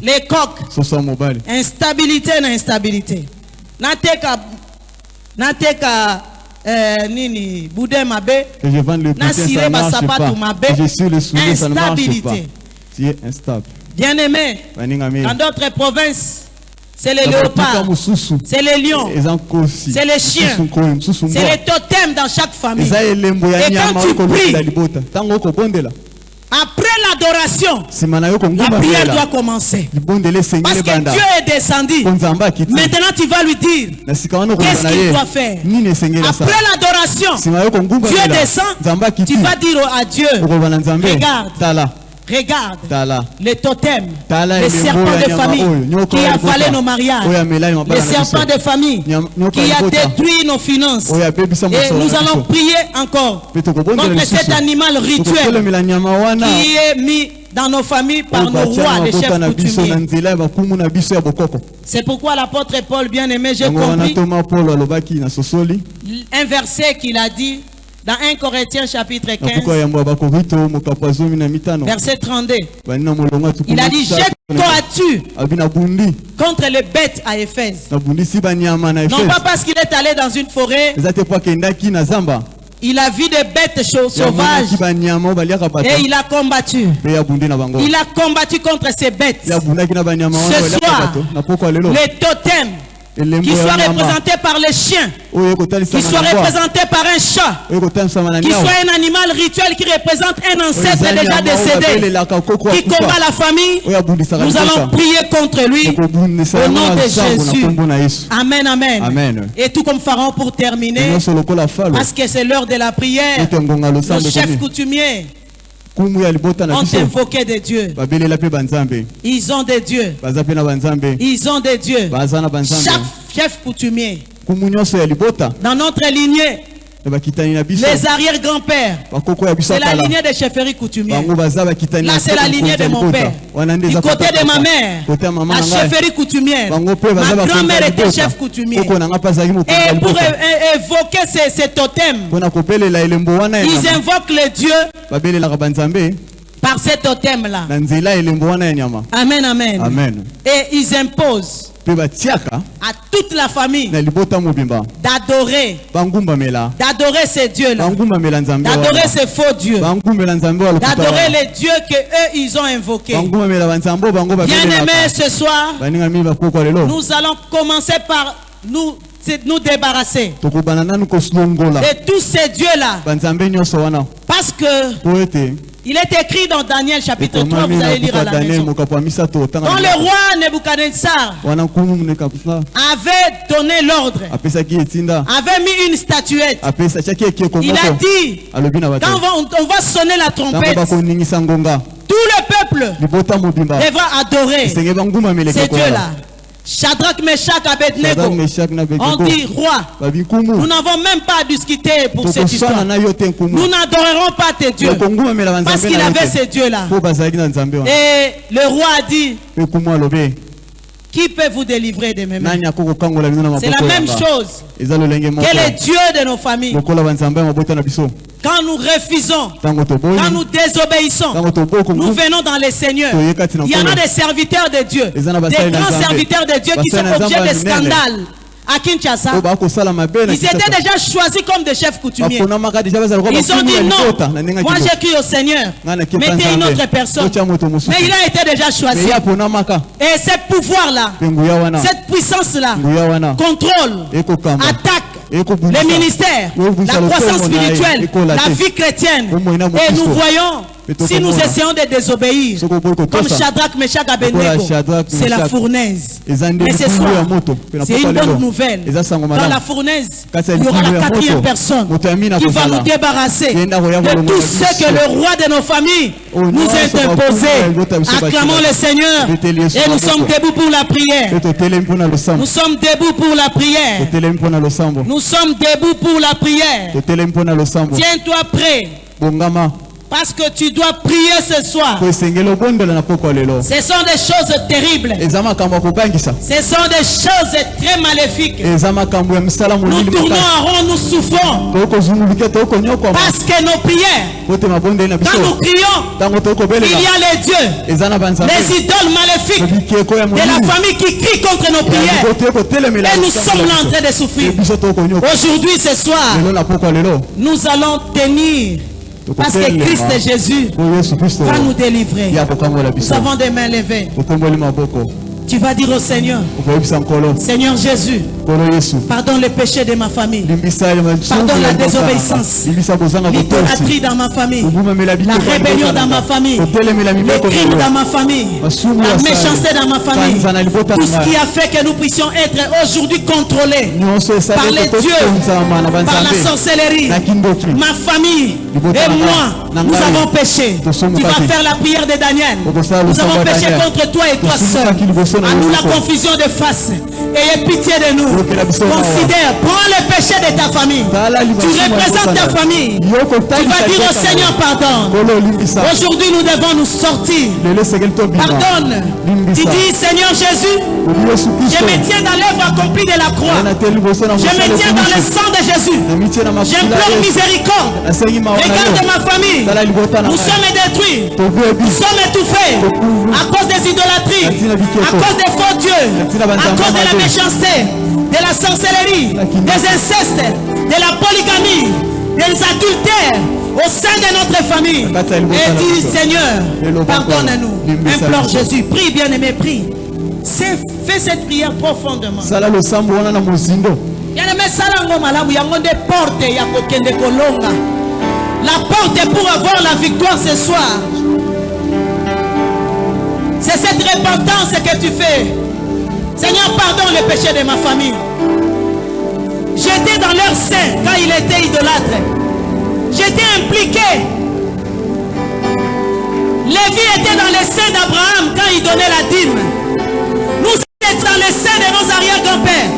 Les coqs. Instabilité na instabilité. Nateka nini boudin mabe. Je vends le Nasire ba sapatou mabe. Je suis le soulier, ça ne marche pas. Tu es instable. Bien aimé. Dans d'autres provinces, c'est les léopards, c'est les lions, c'est les chiens, c'est les totems dans chaque famille. Et quand tu pries, après l'adoration, la prière doit commencer. Parce que Dieu est descendu. Maintenant tu vas lui dire qu'est-ce qu'il doit faire. Après l'adoration, Dieu descend. Tu vas dire à Dieu, regarde les totems, les serpents de famille qui a avalé nos mariages, les serpents de famille qui a détruit nos finances. Et nous allons prier encore contre cet animal rituel qui est mis dans nos familles par nos rois, les chefs coutumiers. C'est pourquoi l'apôtre Paul, bien aimé, j'ai compris un verset qu'il a dit dans 1 Corinthiens chapitre 15, verset 32. Il a dit, jette-toi contre les bêtes à Éphèse. Non pas parce qu'il est allé dans une forêt, il a vu des bêtes sauvages et il a combattu. Il a combattu contre ces bêtes. Ce soir, les totems qui soient représentés par les chiens, qui soient représentés par un chat, qui soit un animal rituel qui représente un ancêtre déjà décédé, qui combat la famille, nous allons prier contre lui au nom de Jésus. Amen, amen. Et tout comme Pharaon pour terminer, parce que c'est l'heure de la prière, nos chefs coutumiers ont invoqué des dieux. Ils ont des dieux. Ils ont des dieux. Chaque chef coutumier dans notre lignée, les arrière-grands-pères, c'est la lignée des chefferies coutumières. Là, c'est la lignée de mon père. Du côté de ma mère, la chefferie coutumière. Ma grand-mère était chef coutumier. Et pour évoquer ces totems, ils invoquent les dieux par cet totem-là. na nzela elembo wana ya nyama. Amen, amen. Amen. Et ils imposent Pe batiaka à toute la famille na libota mobimba. d'adorer ces dieux-là, Bangumbamela nzambe. d'adorer ces faux dieux, Bangumbela nzambe wa lokuta. d'adorer les dieux que eux ils ont invoqués. Bangumbamela banzambo bango ba. Bien-aimés, ce soir, Baninga mi ba kokwa lelo. nous allons commencer par nous débarrasser Tokubana nanu ko slongola. de tous ces dieux-là. Banzambe nyoso wana. Parce que Poete. il est écrit dans Daniel chapitre 3, vous allez lire à la maison. Quand le roi Nebuchadnezzar avait donné l'ordre, avait mis une statuette, il a dit, quand on va sonner la trompette, tout le peuple devra adorer ces dieux-là. Shadrach, Meshach, Abednego, on dit roi, nous n'avons même pas à discuter pour cette histoire. Nous n'adorerons pas tes dieux parce qu'il avait ces dieux-là. Et le roi a dit, qui peut vous délivrer de mes mains? C'est la même chose que les dieux de nos familles. Quand nous refusons, quand nous désobéissons, nous venons dans les seigneurs. Il y en a des serviteurs de Dieu, des grands serviteurs de Dieu qui sont objets de scandale. À Kinshasa, ils étaient déjà choisis comme des chefs coutumiers. Ils ont dit non, moi j'ai cru au Seigneur, mettez une autre personne. Mais il a été déjà choisi. Et ce pouvoir-là, cette puissance-là, contrôle, attaque les ministères, la croissance spirituelle, la vie chrétienne. Et nous voyons, si nous essayons de désobéir, comme Shadrach, Meshach, Abednego, c'est la fournaise. Mais ce soir, c'est une bonne nouvelle. Dans la fournaise, il y aura la quatrième personne qui va nous débarrasser de tout ce que le roi de nos familles nous a imposé. Acclamons le Seigneur et nous sommes debout pour la prière. Nous sommes debout pour la prière. Nous sommes debout pour la prière. Tiens-toi prêt. Parce que tu dois prier ce soir. Ce sont des choses terribles. Ce sont des choses très maléfiques. Nous tournons en rond, nous souffrons. Parce que nos prières, quand nous crions, il y a les dieux, les idoles maléfiques de la famille qui crient contre nos prières. Et nous sommes là en train de souffrir. Aujourd'hui, ce soir, nous allons tenir. Parce que Christ Jésus va nous délivrer. Nous avons des mains levées. Tu vas dire au Seigneur, Seigneur Jésus, pardonne les péchés de ma famille, pardonne la désobéissance, l'idolâtrie dans ma famille, la rébellion dans ma famille, les crimes dans ma famille, la méchanceté dans ma famille, tout ce qui a fait que nous puissions être aujourd'hui contrôlés par les dieux, par la sorcellerie. Ma famille et moi, nous avons péché. Tu vas faire la prière de Daniel. Nous avons péché contre toi et toi seul. À nous la confusion de face. Ayez pitié de nous. Considère, prends le péché de ta famille. Tu représentes ta famille. Tu vas dire au Seigneur pardon. Aujourd'hui nous devons nous sortir. Pardonne. Tu dis Seigneur Jésus, je me tiens dans l'œuvre accomplie de la croix. Je me tiens dans le sang de Jésus. J'implore miséricorde. Regarde ma famille. Nous sommes détruits. Nous sommes étouffés à cause des idolâtries, à cause des faux dieux, à cause de la méchanceté, de la sorcellerie, des incestes, de la polygamie, des adultères au sein de notre famille. Et dis Seigneur, pardonne-nous. Implore Jésus. Prie bien-aimé, prie. Fais cette prière profondément. Bien-aimé, salango malamu yango de porte ya kokende kolonga. La porte est pour avoir la victoire ce soir. C'est cette repentance que tu fais. Seigneur, pardonne les péchés de ma famille. J'étais dans leur sein quand il était idolâtre. J'étais impliqué. Lévi était dans les seins d'Abraham quand il donnait la dîme. Nous étions dans les seins de nos arrière-grands-pères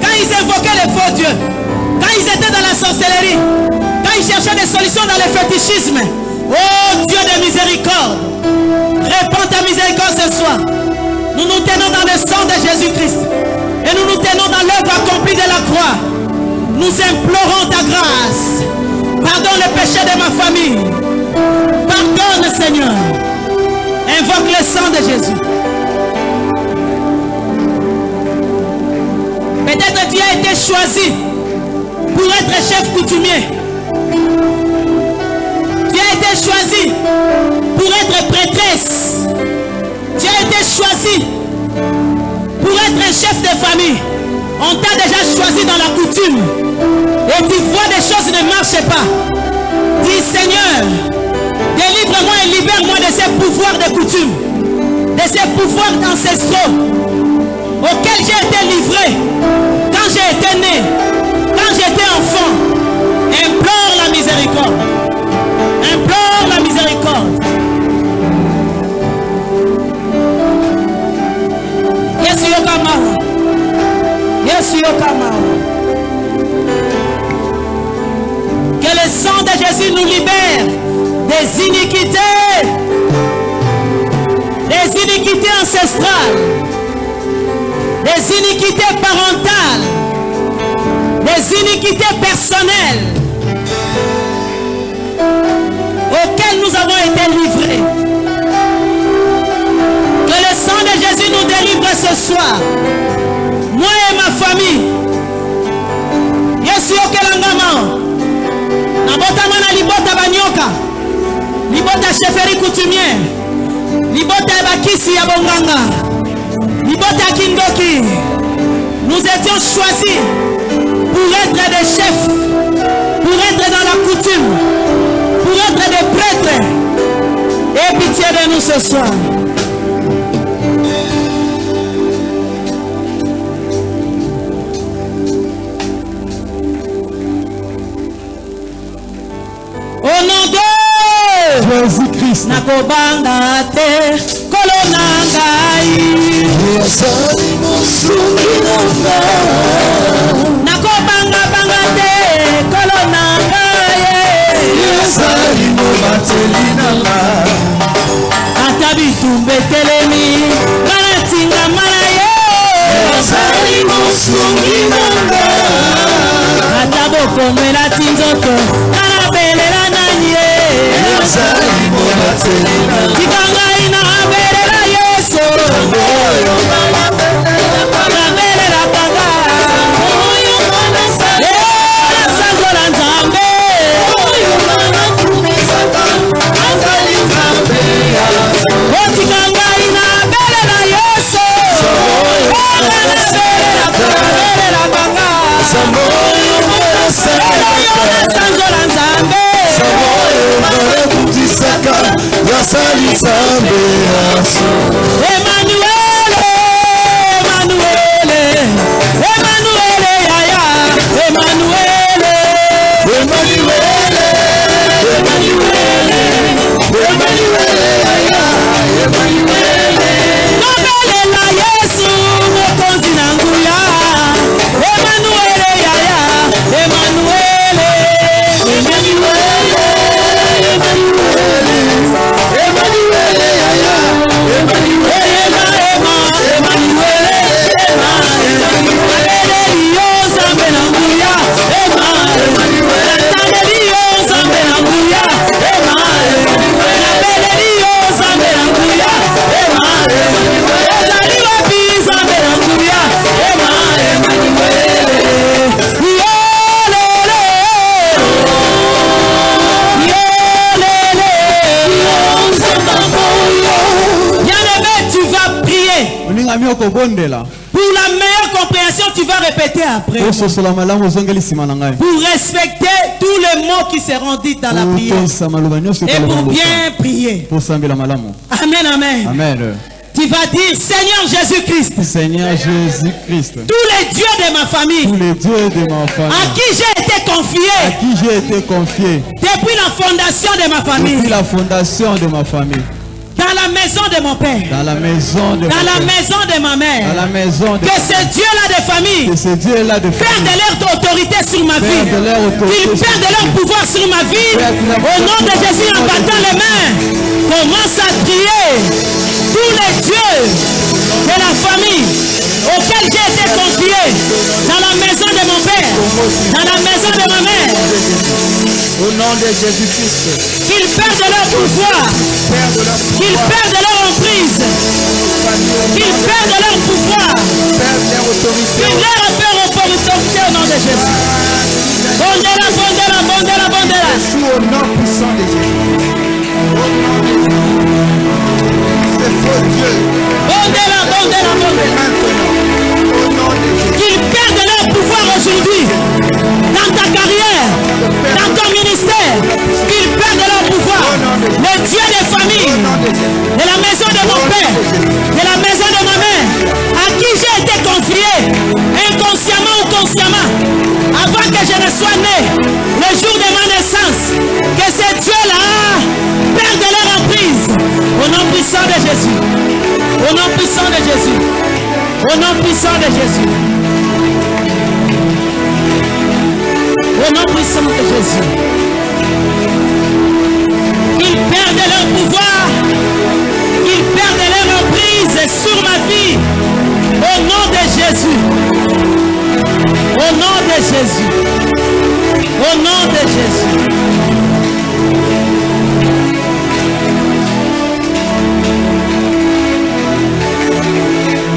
quand ils invoquaient les faux dieux, quand ils étaient dans la sorcellerie, quand ils cherchaient des solutions dans le fétichisme. Oh Dieu de miséricorde, répands ta miséricorde ce soir. Nous nous tenons dans le sang de Jésus-Christ et nous nous tenons dans l'œuvre accomplie de la croix. Nous implorons ta grâce. Pardonne le péché de ma famille. Pardonne Seigneur. sang de Jésus. Peut-être tu as été choisi pour être chef coutumier. Tu as été choisi pour être prêtresse. Tu as été choisi pour être un chef de famille. On t'a déjà choisi dans la coutume. Et tu vois des choses ne marchent pas. Dis Seigneur, délivre-moi et libère-moi de ces pouvoirs de coutume, de ces pouvoirs ancestraux auxquels j'ai été livré quand j'ai été né, quand j'étais enfant. Implore la miséricorde. Implore la miséricorde. Yesu yokamao. Yesu yokamao. Que le sang de Jésus nous libère des iniquités ancestrales, des iniquités parentales, des iniquités personnelles auxquelles nous avons été livrés. Que le sang de Jésus nous délivre ce soir, moi et ma famille. Yesu yokelangama. Nabota mana libota banyoka, libota chefferie coutumière, libota bakisi ya bonganga, libota kindoki. Nous étions choisis pour être des chefs, pour être dans la coutume, pour être des prêtres. Aie pitié de nous ce soir. Au nom de Jésus-Christ. Nakobanga te kolonangai. Nakobanga banga te kolonangai. Ata bitumbe telemi banatinga malaye. Ata bokomela tinzoto anabelela nanye. Tikanga ina abelela Yesu. Abelela kanga. Sangola nzambe. Tikanga ina abelela Yesu. Abelela kanga. Sangola nzambe. Emmanuel, Emmanuel, Emmanuel, yaya, Emmanuel, Emmanuel, Emmanuel, yaya, Emmanuel. Nobelela Yesu mokonzi na nguya. Emmanuel, yaya, Emmanuel, Emmanuel, Emmanuel, yaya, Emmanuel, Emmanuel, Alelio zambe na nguya. Alelio zambe na nguya. Alelio zambe na nguya. Alelio pi zambe na nguya. Bien-aimé, tu vas prier. Pour la meilleure compréhension, tu vas répéter après. Pour respecter tous les mots qui seront dits dans la prière. Et pour bien prier. Amen, amen. Amen. Tu vas dire Seigneur Jésus-Christ. Seigneur Jésus-Christ. Tous les dieux de ma famille. Tous les dieux de ma famille. À qui j'ai été confié. À qui j'ai été confié. Depuis la fondation de ma famille. Depuis la fondation de ma famille. Dans la maison de mon père. Dans la maison de dans la maison de ma mère. Dans la maison de que ces dieux-là de famille. Que ces dieux-là de famille. Perdent leur autorité sur ma vie. Qu'ils perdent leur pouvoir sur ma vie. Au nom de Jésus, en battant les mains, commence à crier tous les dieux de la famille auquel j'ai été confié dans la maison de mon père, dans la maison de ma mère. Au nom de Jésus-Christ. Qu'ils perdent leur pouvoir. Qu'ils perdent leur emprise. Qu'ils perdent leur pouvoir. Qu'ils leur perdent autorité au nom de Jésus. Bondela, bondela, bondela, bondela. Au nom puissant de Jésus. Au nom de Jésus. C'est faux Dieu. Bondela, bondela, bondela. Au nom de Jésus. Qu'ils perdent leur pouvoir aujourd'hui. Dans ta carrière. Dans ton ministère. Qu'ils perdent leur pouvoir. Le Dieu des familles. De la maison de mon père. De la maison de ma mère. À qui j'ai été confié. Inconsciemment ou consciemment. Avant que je ne sois né. Le jour de ma naissance. Que ces dieux-là perdent leur emprise. Au nom puissant de Jésus. Au nom puissant de Jésus. Au nom puissant de Jésus. Au nom puissant de Jésus. Ils perdent leur pouvoir. Ils perdent leur emprise sur ma vie. Au nom de Jésus. Au nom de Jésus. Au nom de Jésus.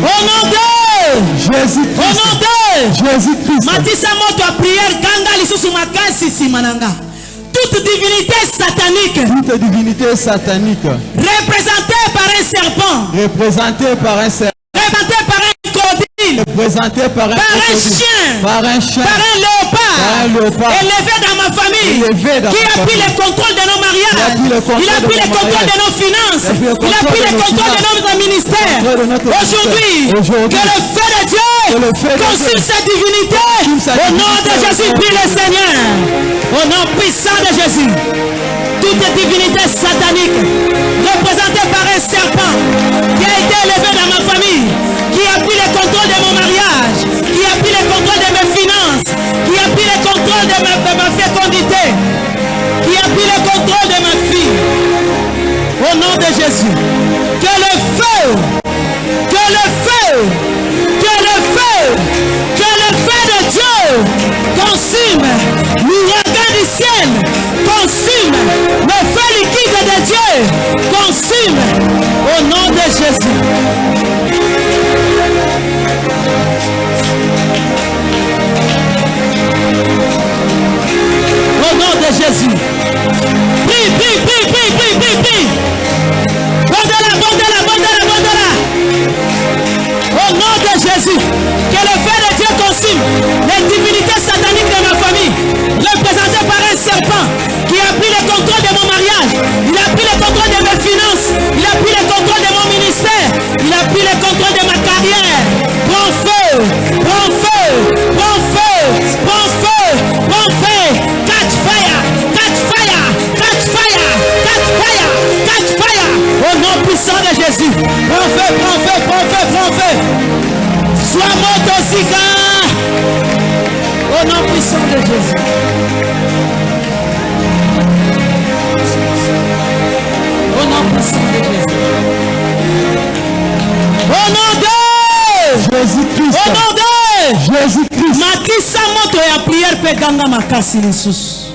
Au nom de Jésus-Christ. Au nom de Jésus-Christ. Matissa moto a prière kanga lisusu makasi simananga. Toute divinité satanique. Toute divinité satanique. Représentée par un serpent. Représentée par un serpent. Représentée par un crocodile. Représenté par Par un chien. Par un chien. Par un léopard. Élevé dans ma famille. Qui a pris le contrôle de nos mariages. Il a pris le contrôle de nos finances. Il a pris le contrôle de notre ministère. Aujourd'hui, que le feu de Dieu consume cette divinité. Au nom de Jésus, prie le Seigneur. Au nom puissant de Jésus. Toute divinité satanique représentée par un serpent qui a été élevé dans ma famille, qui a pris le contrôle de mon mariage, qui a pris le contrôle de mes finances, qui a pris le contrôle de ma fécondité, qui a pris le contrôle de ma fille. Au nom de Jésus, que le feu, que le feu, que le feu, que le feu de Dieu consume l'ouragan du ciel, consume le feu liquide de Dieu, consume au nom de Jésus. Au nom de Jésus. Prie, prie, prie, prie, prie, prie, prie. Bondela, bondela, bondela, bondela. Au nom de Jésus. Que le feu de Dieu consume les divinités sataniques de ma famille. Représentées par un serpent qui a pris le contrôle de mon mariage. Il a pris le contrôle de mes finances. Il a pris le contrôle de mon ministère. Il a pris le contrôle de ma carrière. Prends feu, prends feu, prends feu, prends feu, prends feu. Catch fire, catch fire, catch fire, catch fire, catch fire. Au nom puissant de Jésus. Prends feu, prends feu, prends feu, prends feu. Sois motosika. Au nom puissant de Jésus. Au nom puissant de Jésus. Au nom de Jésus-Christ. Au nom de Jésus-Christ. Matissa moto ya prière peganga makasi lisusu.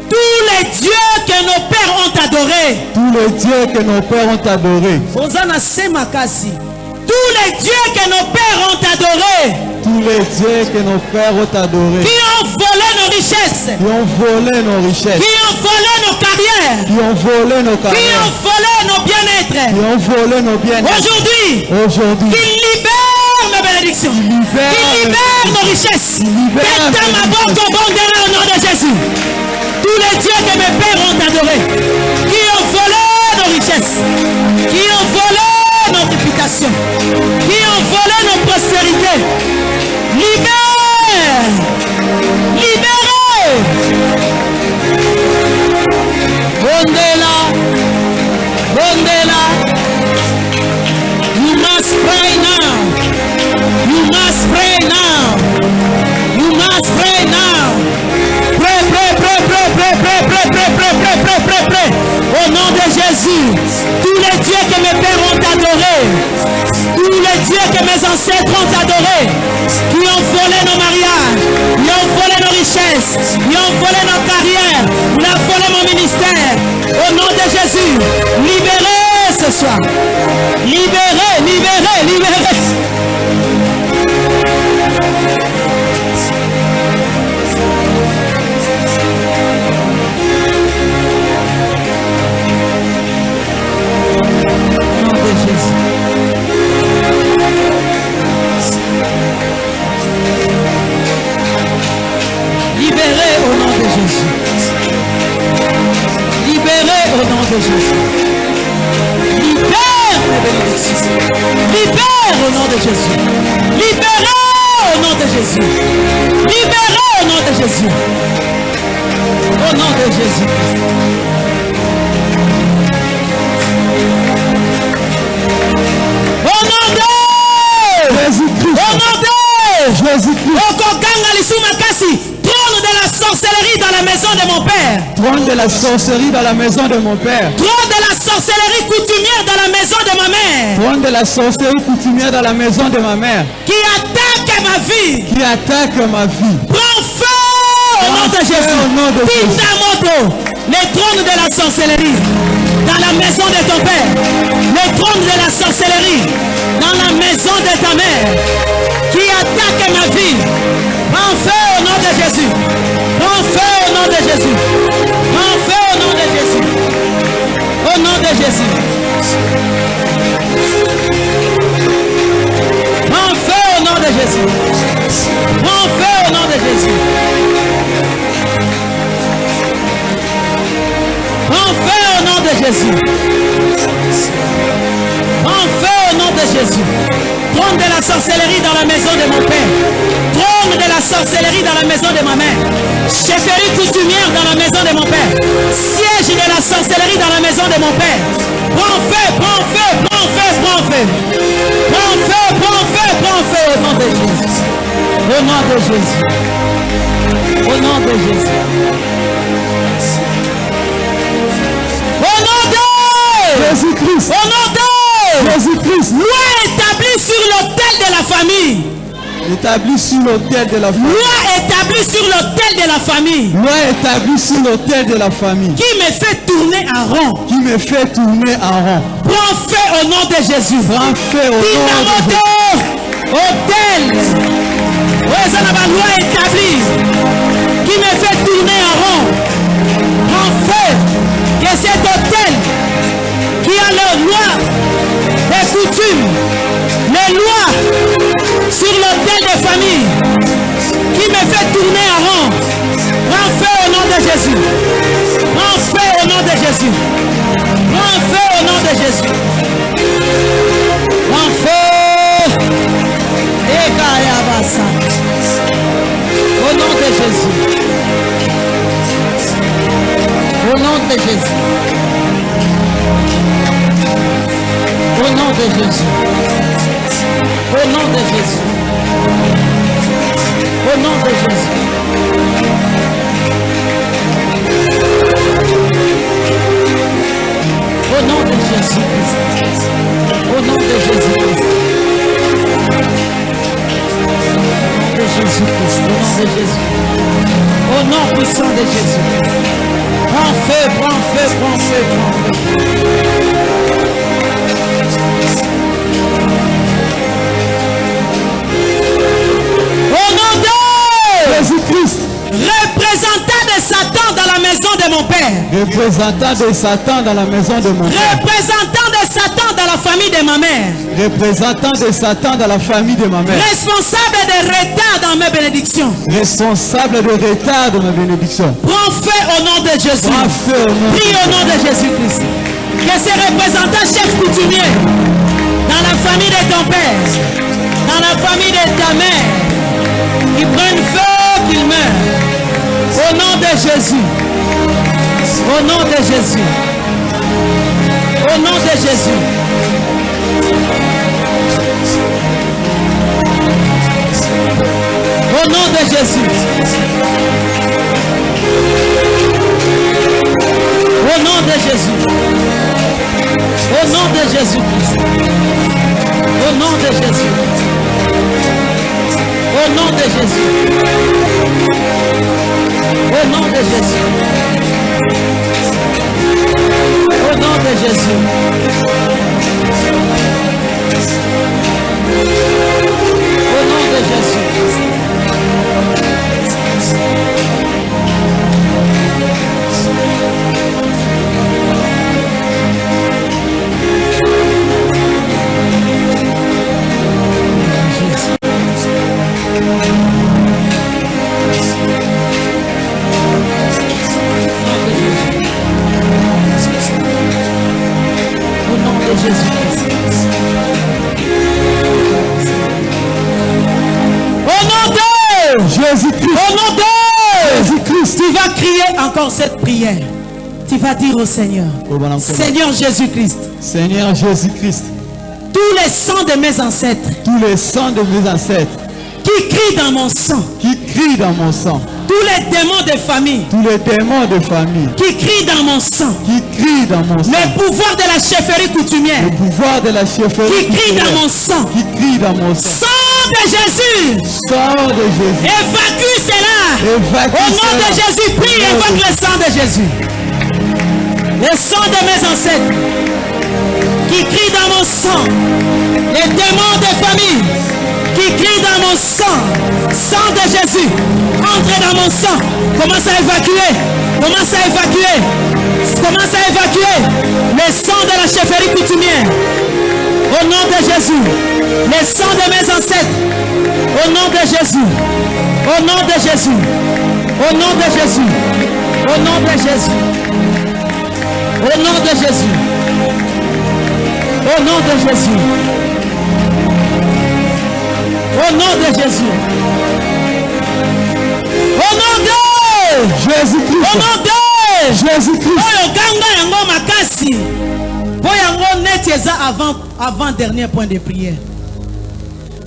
Tous les dieux que nos pères ont adorés. Tous les dieux que nos pères ont adorés. Ozana se makasi. Tous les dieux que nos pères ont adorés. Tous les dieux que nos pères ont adorés. Qui ont volé nos richesses. Qui ont volé nos richesses. Qui ont volé nos carrières. Qui ont volé nos Qui carrières. ont volé nos bien-être. Qui ont volé nos biens-être. Aujourd'hui. Aujourd'hui. Qui libèrent mes bénédictions. Qui libèrent nos richesses. Pète ma boque au bon de au nom de Jésus. Tous les dieux que mes pères ont adorés. Qui ont volé nos richesses. Qui ont volé nos réputations. Qui ont volé nos prospérités. Libère. Libérez. Bondela. Bondela. You must pray now. You must pray now. You must pray now. Pray, pray, pray, pray, pray, pray, pray, pray, pray, pray, pray, pray, pray. que mes ancêtres ont adoré, qui ont volé nos mariages, qui ont volé nos richesses, qui ont volé nos carrières, qui ont volé mon ministère. Au nom de Jésus, libérez ce soir. Libérez, libérez, libérez. Libérez au nom de Jésus. Libérez au nom de Jésus. Libère mes bénédictions. Libère au nom de Jésus. Libérez au nom de Jésus. Libérez au nom de Jésus. Au nom de Jésus. Au nom de Jésus-Christ. Au nom de Jésus-Christ. Trône de la sorcellerie dans la maison de mon père. Trône de la sorcellerie dans la maison de mon père. Trône de la sorcellerie coutumière dans la maison de ma mère. Trône de la sorcellerie coutumière dans la maison de ma mère. Qui attaque ma vie. Qui attaque ma vie. Prends feu au nom de Jésus. Au nom de Jésus. Les trônes de la sorcellerie dans la maison de ton père. Les trônes de la sorcellerie dans la maison de ta mère. Qui attaque ma vie. Prends feu au nom de Jésus. Prends feu au nom de Jésus. Prends feu au nom de Jésus. Au nom de Jésus. Prends feu au nom de Jésus. Prends feu au nom de Jésus. Prends feu au nom de Jésus. Prends feu au nom de Jésus. Trône de la sorcellerie dans la maison de mon père. Trône de la sorcellerie dans la maison de ma mère. Chefferie coutumière dans la maison de mon père. Siège de la sorcellerie dans la maison de mon père. Prends feu, prends feu, prends feu, prends feu. Prends feu, prends feu, prends feu au nom de Jésus. Au nom de Jésus. Au nom de Jésus. Au nom de Jésus-Christ. Au nom de Jésus-Christ. Loi établie sur l'autel de la famille. Établi sur l'autel de la famille. Loi établie sur l'autel de la famille. Loi établie sur l'autel de la famille. Qui me fait tourner en rond. Qui me fait tourner en rond. Prends feu au nom de Jésus. Prends feu au nom de Jésus. Autel. Oui, ça n'a pas loi établie. Qui me fait tourner en rond. Prends feu. Que cet autel qui a les lois, les coutumes, les lois sur l'autel des familles, qui me fait tourner en rond. Prends feu au nom de Jésus. Prends feu au nom de Jésus. Prends feu au nom de Jésus. Prends feu. Au nom de Jésus. Au nom de Jésus. Au nom de Jésus. Au nom de Jésus. Au nom de Jésus. Au nom de Jésus-Christ. Au nom de Jésus-Christ. Au nom de Jésus-Christ. Au nom de Jésus. Au nom puissant de Jésus. Prends feu, prends feu, prends feu, prends feu. Au nom de Jésus-Christ. Représentant de Satan dans la maison de mon père. Représentant de Satan dans la maison de mon père. Représentant de Satan dans la famille de ma mère. Représentant de Satan dans la famille de ma mère. Responsable de retard dans mes bénédictions. Responsable de retard dans ma bénédiction. Prends feu au nom de Jésus. Prends feu au nom de Prie au nom de Jésus-Christ. Que ces représentants chefs coutumiers dans la famille de ton père, dans la famille de ta mère, qui prennent feu, qu'ils meurent. Au nom de Jésus. Au nom de Jésus. Au nom de Jésus. Au nom de Jésus. Au nom de Jésus. Au nom de Jésus-Christ. Au nom de Jésus. Au nom de Jésus. Au nom de Jésus. Au nom de Jésus. Au nom de Jésus. Au nom de Jésus-Christ. Au nom de Jésus-Christ. Au nom de Jésus-Christ. Tu vas crier encore cette prière. Tu vas dire au Seigneur, Seigneur Jésus-Christ. Seigneur Jésus-Christ. Tous les sangs de mes ancêtres. Tous les sangs de mes ancêtres. Qui crient dans mon sang. Qui crient dans mon sang. Tous les démons de famille. Tous les démons de famille. Qui crient dans mon sang. Qui crient dans mon sang. Le pouvoir de la chefferie coutumière. Le pouvoir de la chefferie qui crie dans mon sang. Qui crie dans mon sang. Sang de Jésus. Sang de Jésus. Évacue cela. Évacue au nom de Jésus, prie, évoque le sang de Jésus. Le sang de mes ancêtres. Qui crie dans mon sang. Les démons de famille. Qui crie dans mon sang. Sang de Jésus. Entre dans mon sang. Commence à évacuer. Commence à évacuer. Commence à évacuer. Le sang de la chefferie coutumière. Au nom de Jésus. Le sang de mes ancêtres. Au nom de Jésus. Au nom de Jésus. Au nom de Jésus. Au nom de Jésus. Au nom de Jésus. Au nom de Jésus. Au nom de Jésus. Au nom de Jésus-Christ. Au nom de Jésus-Christ. Oyo ganga yango makasi. Pour yango net avant dernier point de prière.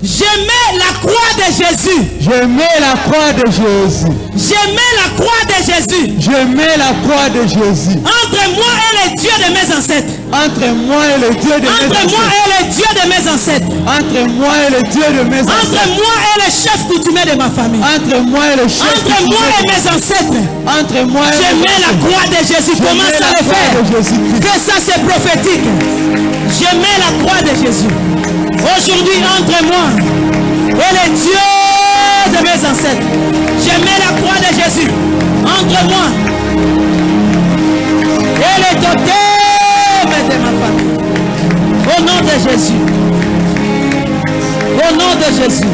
Je mets la croix de Jésus. Je mets la croix de Jésus. Je mets la croix de Jésus. Je mets la croix de Jésus. Entre moi et le Dieu de mes ancêtres. Entre moi et le Dieu de mes ancêtres. Entre moi et le Dieu de mes ancêtres. Entre moi et le Dieu de mes ancêtres. Entre moi et le chef coutumier de ma famille. Entre moi et le chef. Entre moi et mes ancêtres. Entre moi et je mets la croix de Jésus. Commence à le faire. Fais ça, c'est prophétique. Je mets la croix de Jésus. Aujourd'hui, entre moi et le Dieu de mes ancêtres, je mets la croix de Jésus entre moi et le totem de ma famille. Au nom de Jésus. Au nom de Jésus.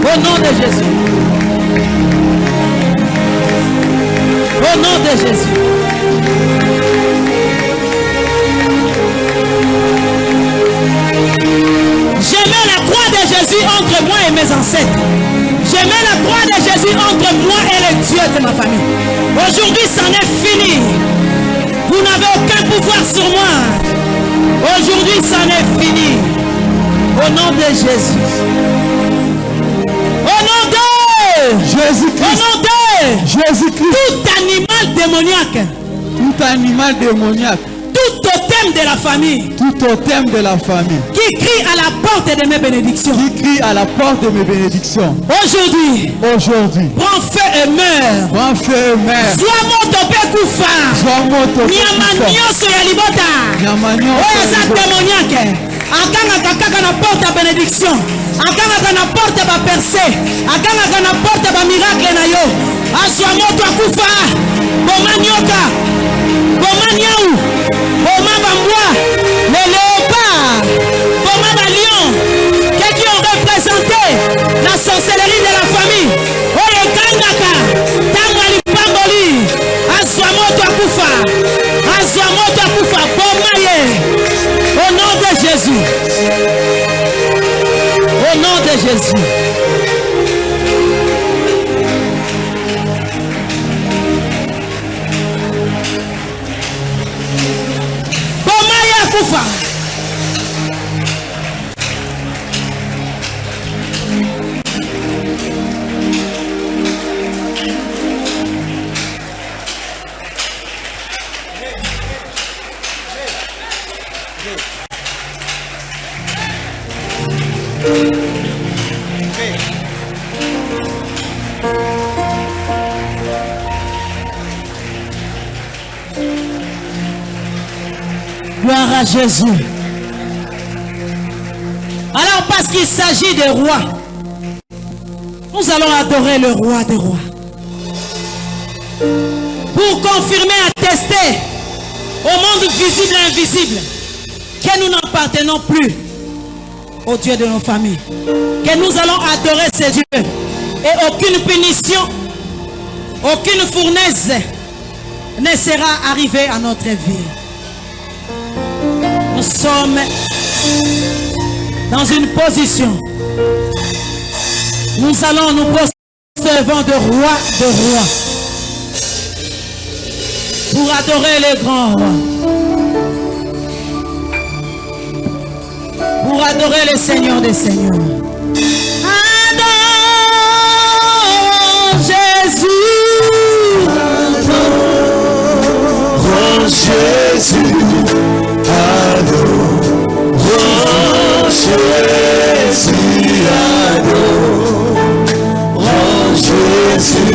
Au nom de Jésus. Au nom de Jésus. Je mets la croix de Jésus entre moi et mes ancêtres. Je mets la croix de Jésus entre moi et le Dieu de ma famille. Aujourd'hui, c'en est fini. Vous n'avez aucun pouvoir sur moi. Aujourd'hui, c'en est fini. Au nom de Jésus. Au nom de Jésus-Christ. Au nom de Jésus-Christ. Tout animal démoniaque. Tout animal démoniaque. Tout totem de la famille. Tout totem de la famille. Qui crie à la porte de mes bénédictions. Qui crie à la porte de mes bénédictions. Aujourd'hui. Aujourd'hui. Prends feu et meurs. Prends feu et meurs. Sois moto pe kufa. Sois moto pe kufa. Nyamanyoso ya libota. Nyamanyoso. Oyo eza démoniaque. Akangaka kaka na porte ya bénédiction. Akangaka na porte ya percée. Akangaka na porte ya miracle na yo. Aswa moto akufa. Boma nyoka. Boma nyau. Boma bambwa. Les léopards. Boma ba lion. Qui ont représenté la sorcellerie de la famille. Oyo kangaka. Tanga lipamboli. Aswa moto akufa. Aswa moto akufa. Boma ye. Au nom de Jésus. Au nom de Jésus. Bomaya kufa. Gloire à Jésus. Alors, parce qu'il s'agit des rois, nous allons adorer le roi des rois. Pour confirmer, attester au monde visible et invisible que nous n'appartenons plus au Dieu de nos familles. Que nous allons adorer ces dieux. Et aucune punition, aucune fournaise ne sera arrivée à notre vie. Nous sommes dans une position. Nous allons nous poster devant de roi de rois pour adorer les grands rois, pour adorer le Seigneur des Seigneurs. Adore Jésus, adore Jésus, adore Jésus, adore Jésus.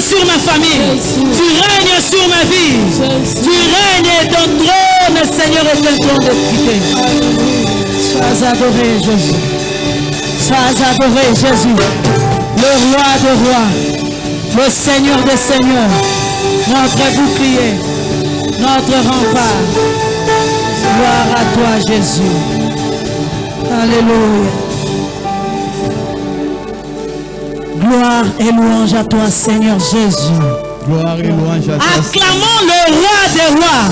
Sur ma famille, tu règnes sur ma vie, tu règnes et ton trône, Seigneur, est un trône d'équité. Sois adoré, Jésus. Sois adoré, Jésus, le roi des rois, le Seigneur des seigneurs, notre bouclier, notre rempart. Gloire à toi, Jésus. Alléluia. Gloire et louange à toi, Seigneur Jésus. Gloire et louange à toi. Acclamons le roi des rois.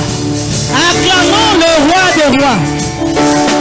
Acclamons le roi des rois.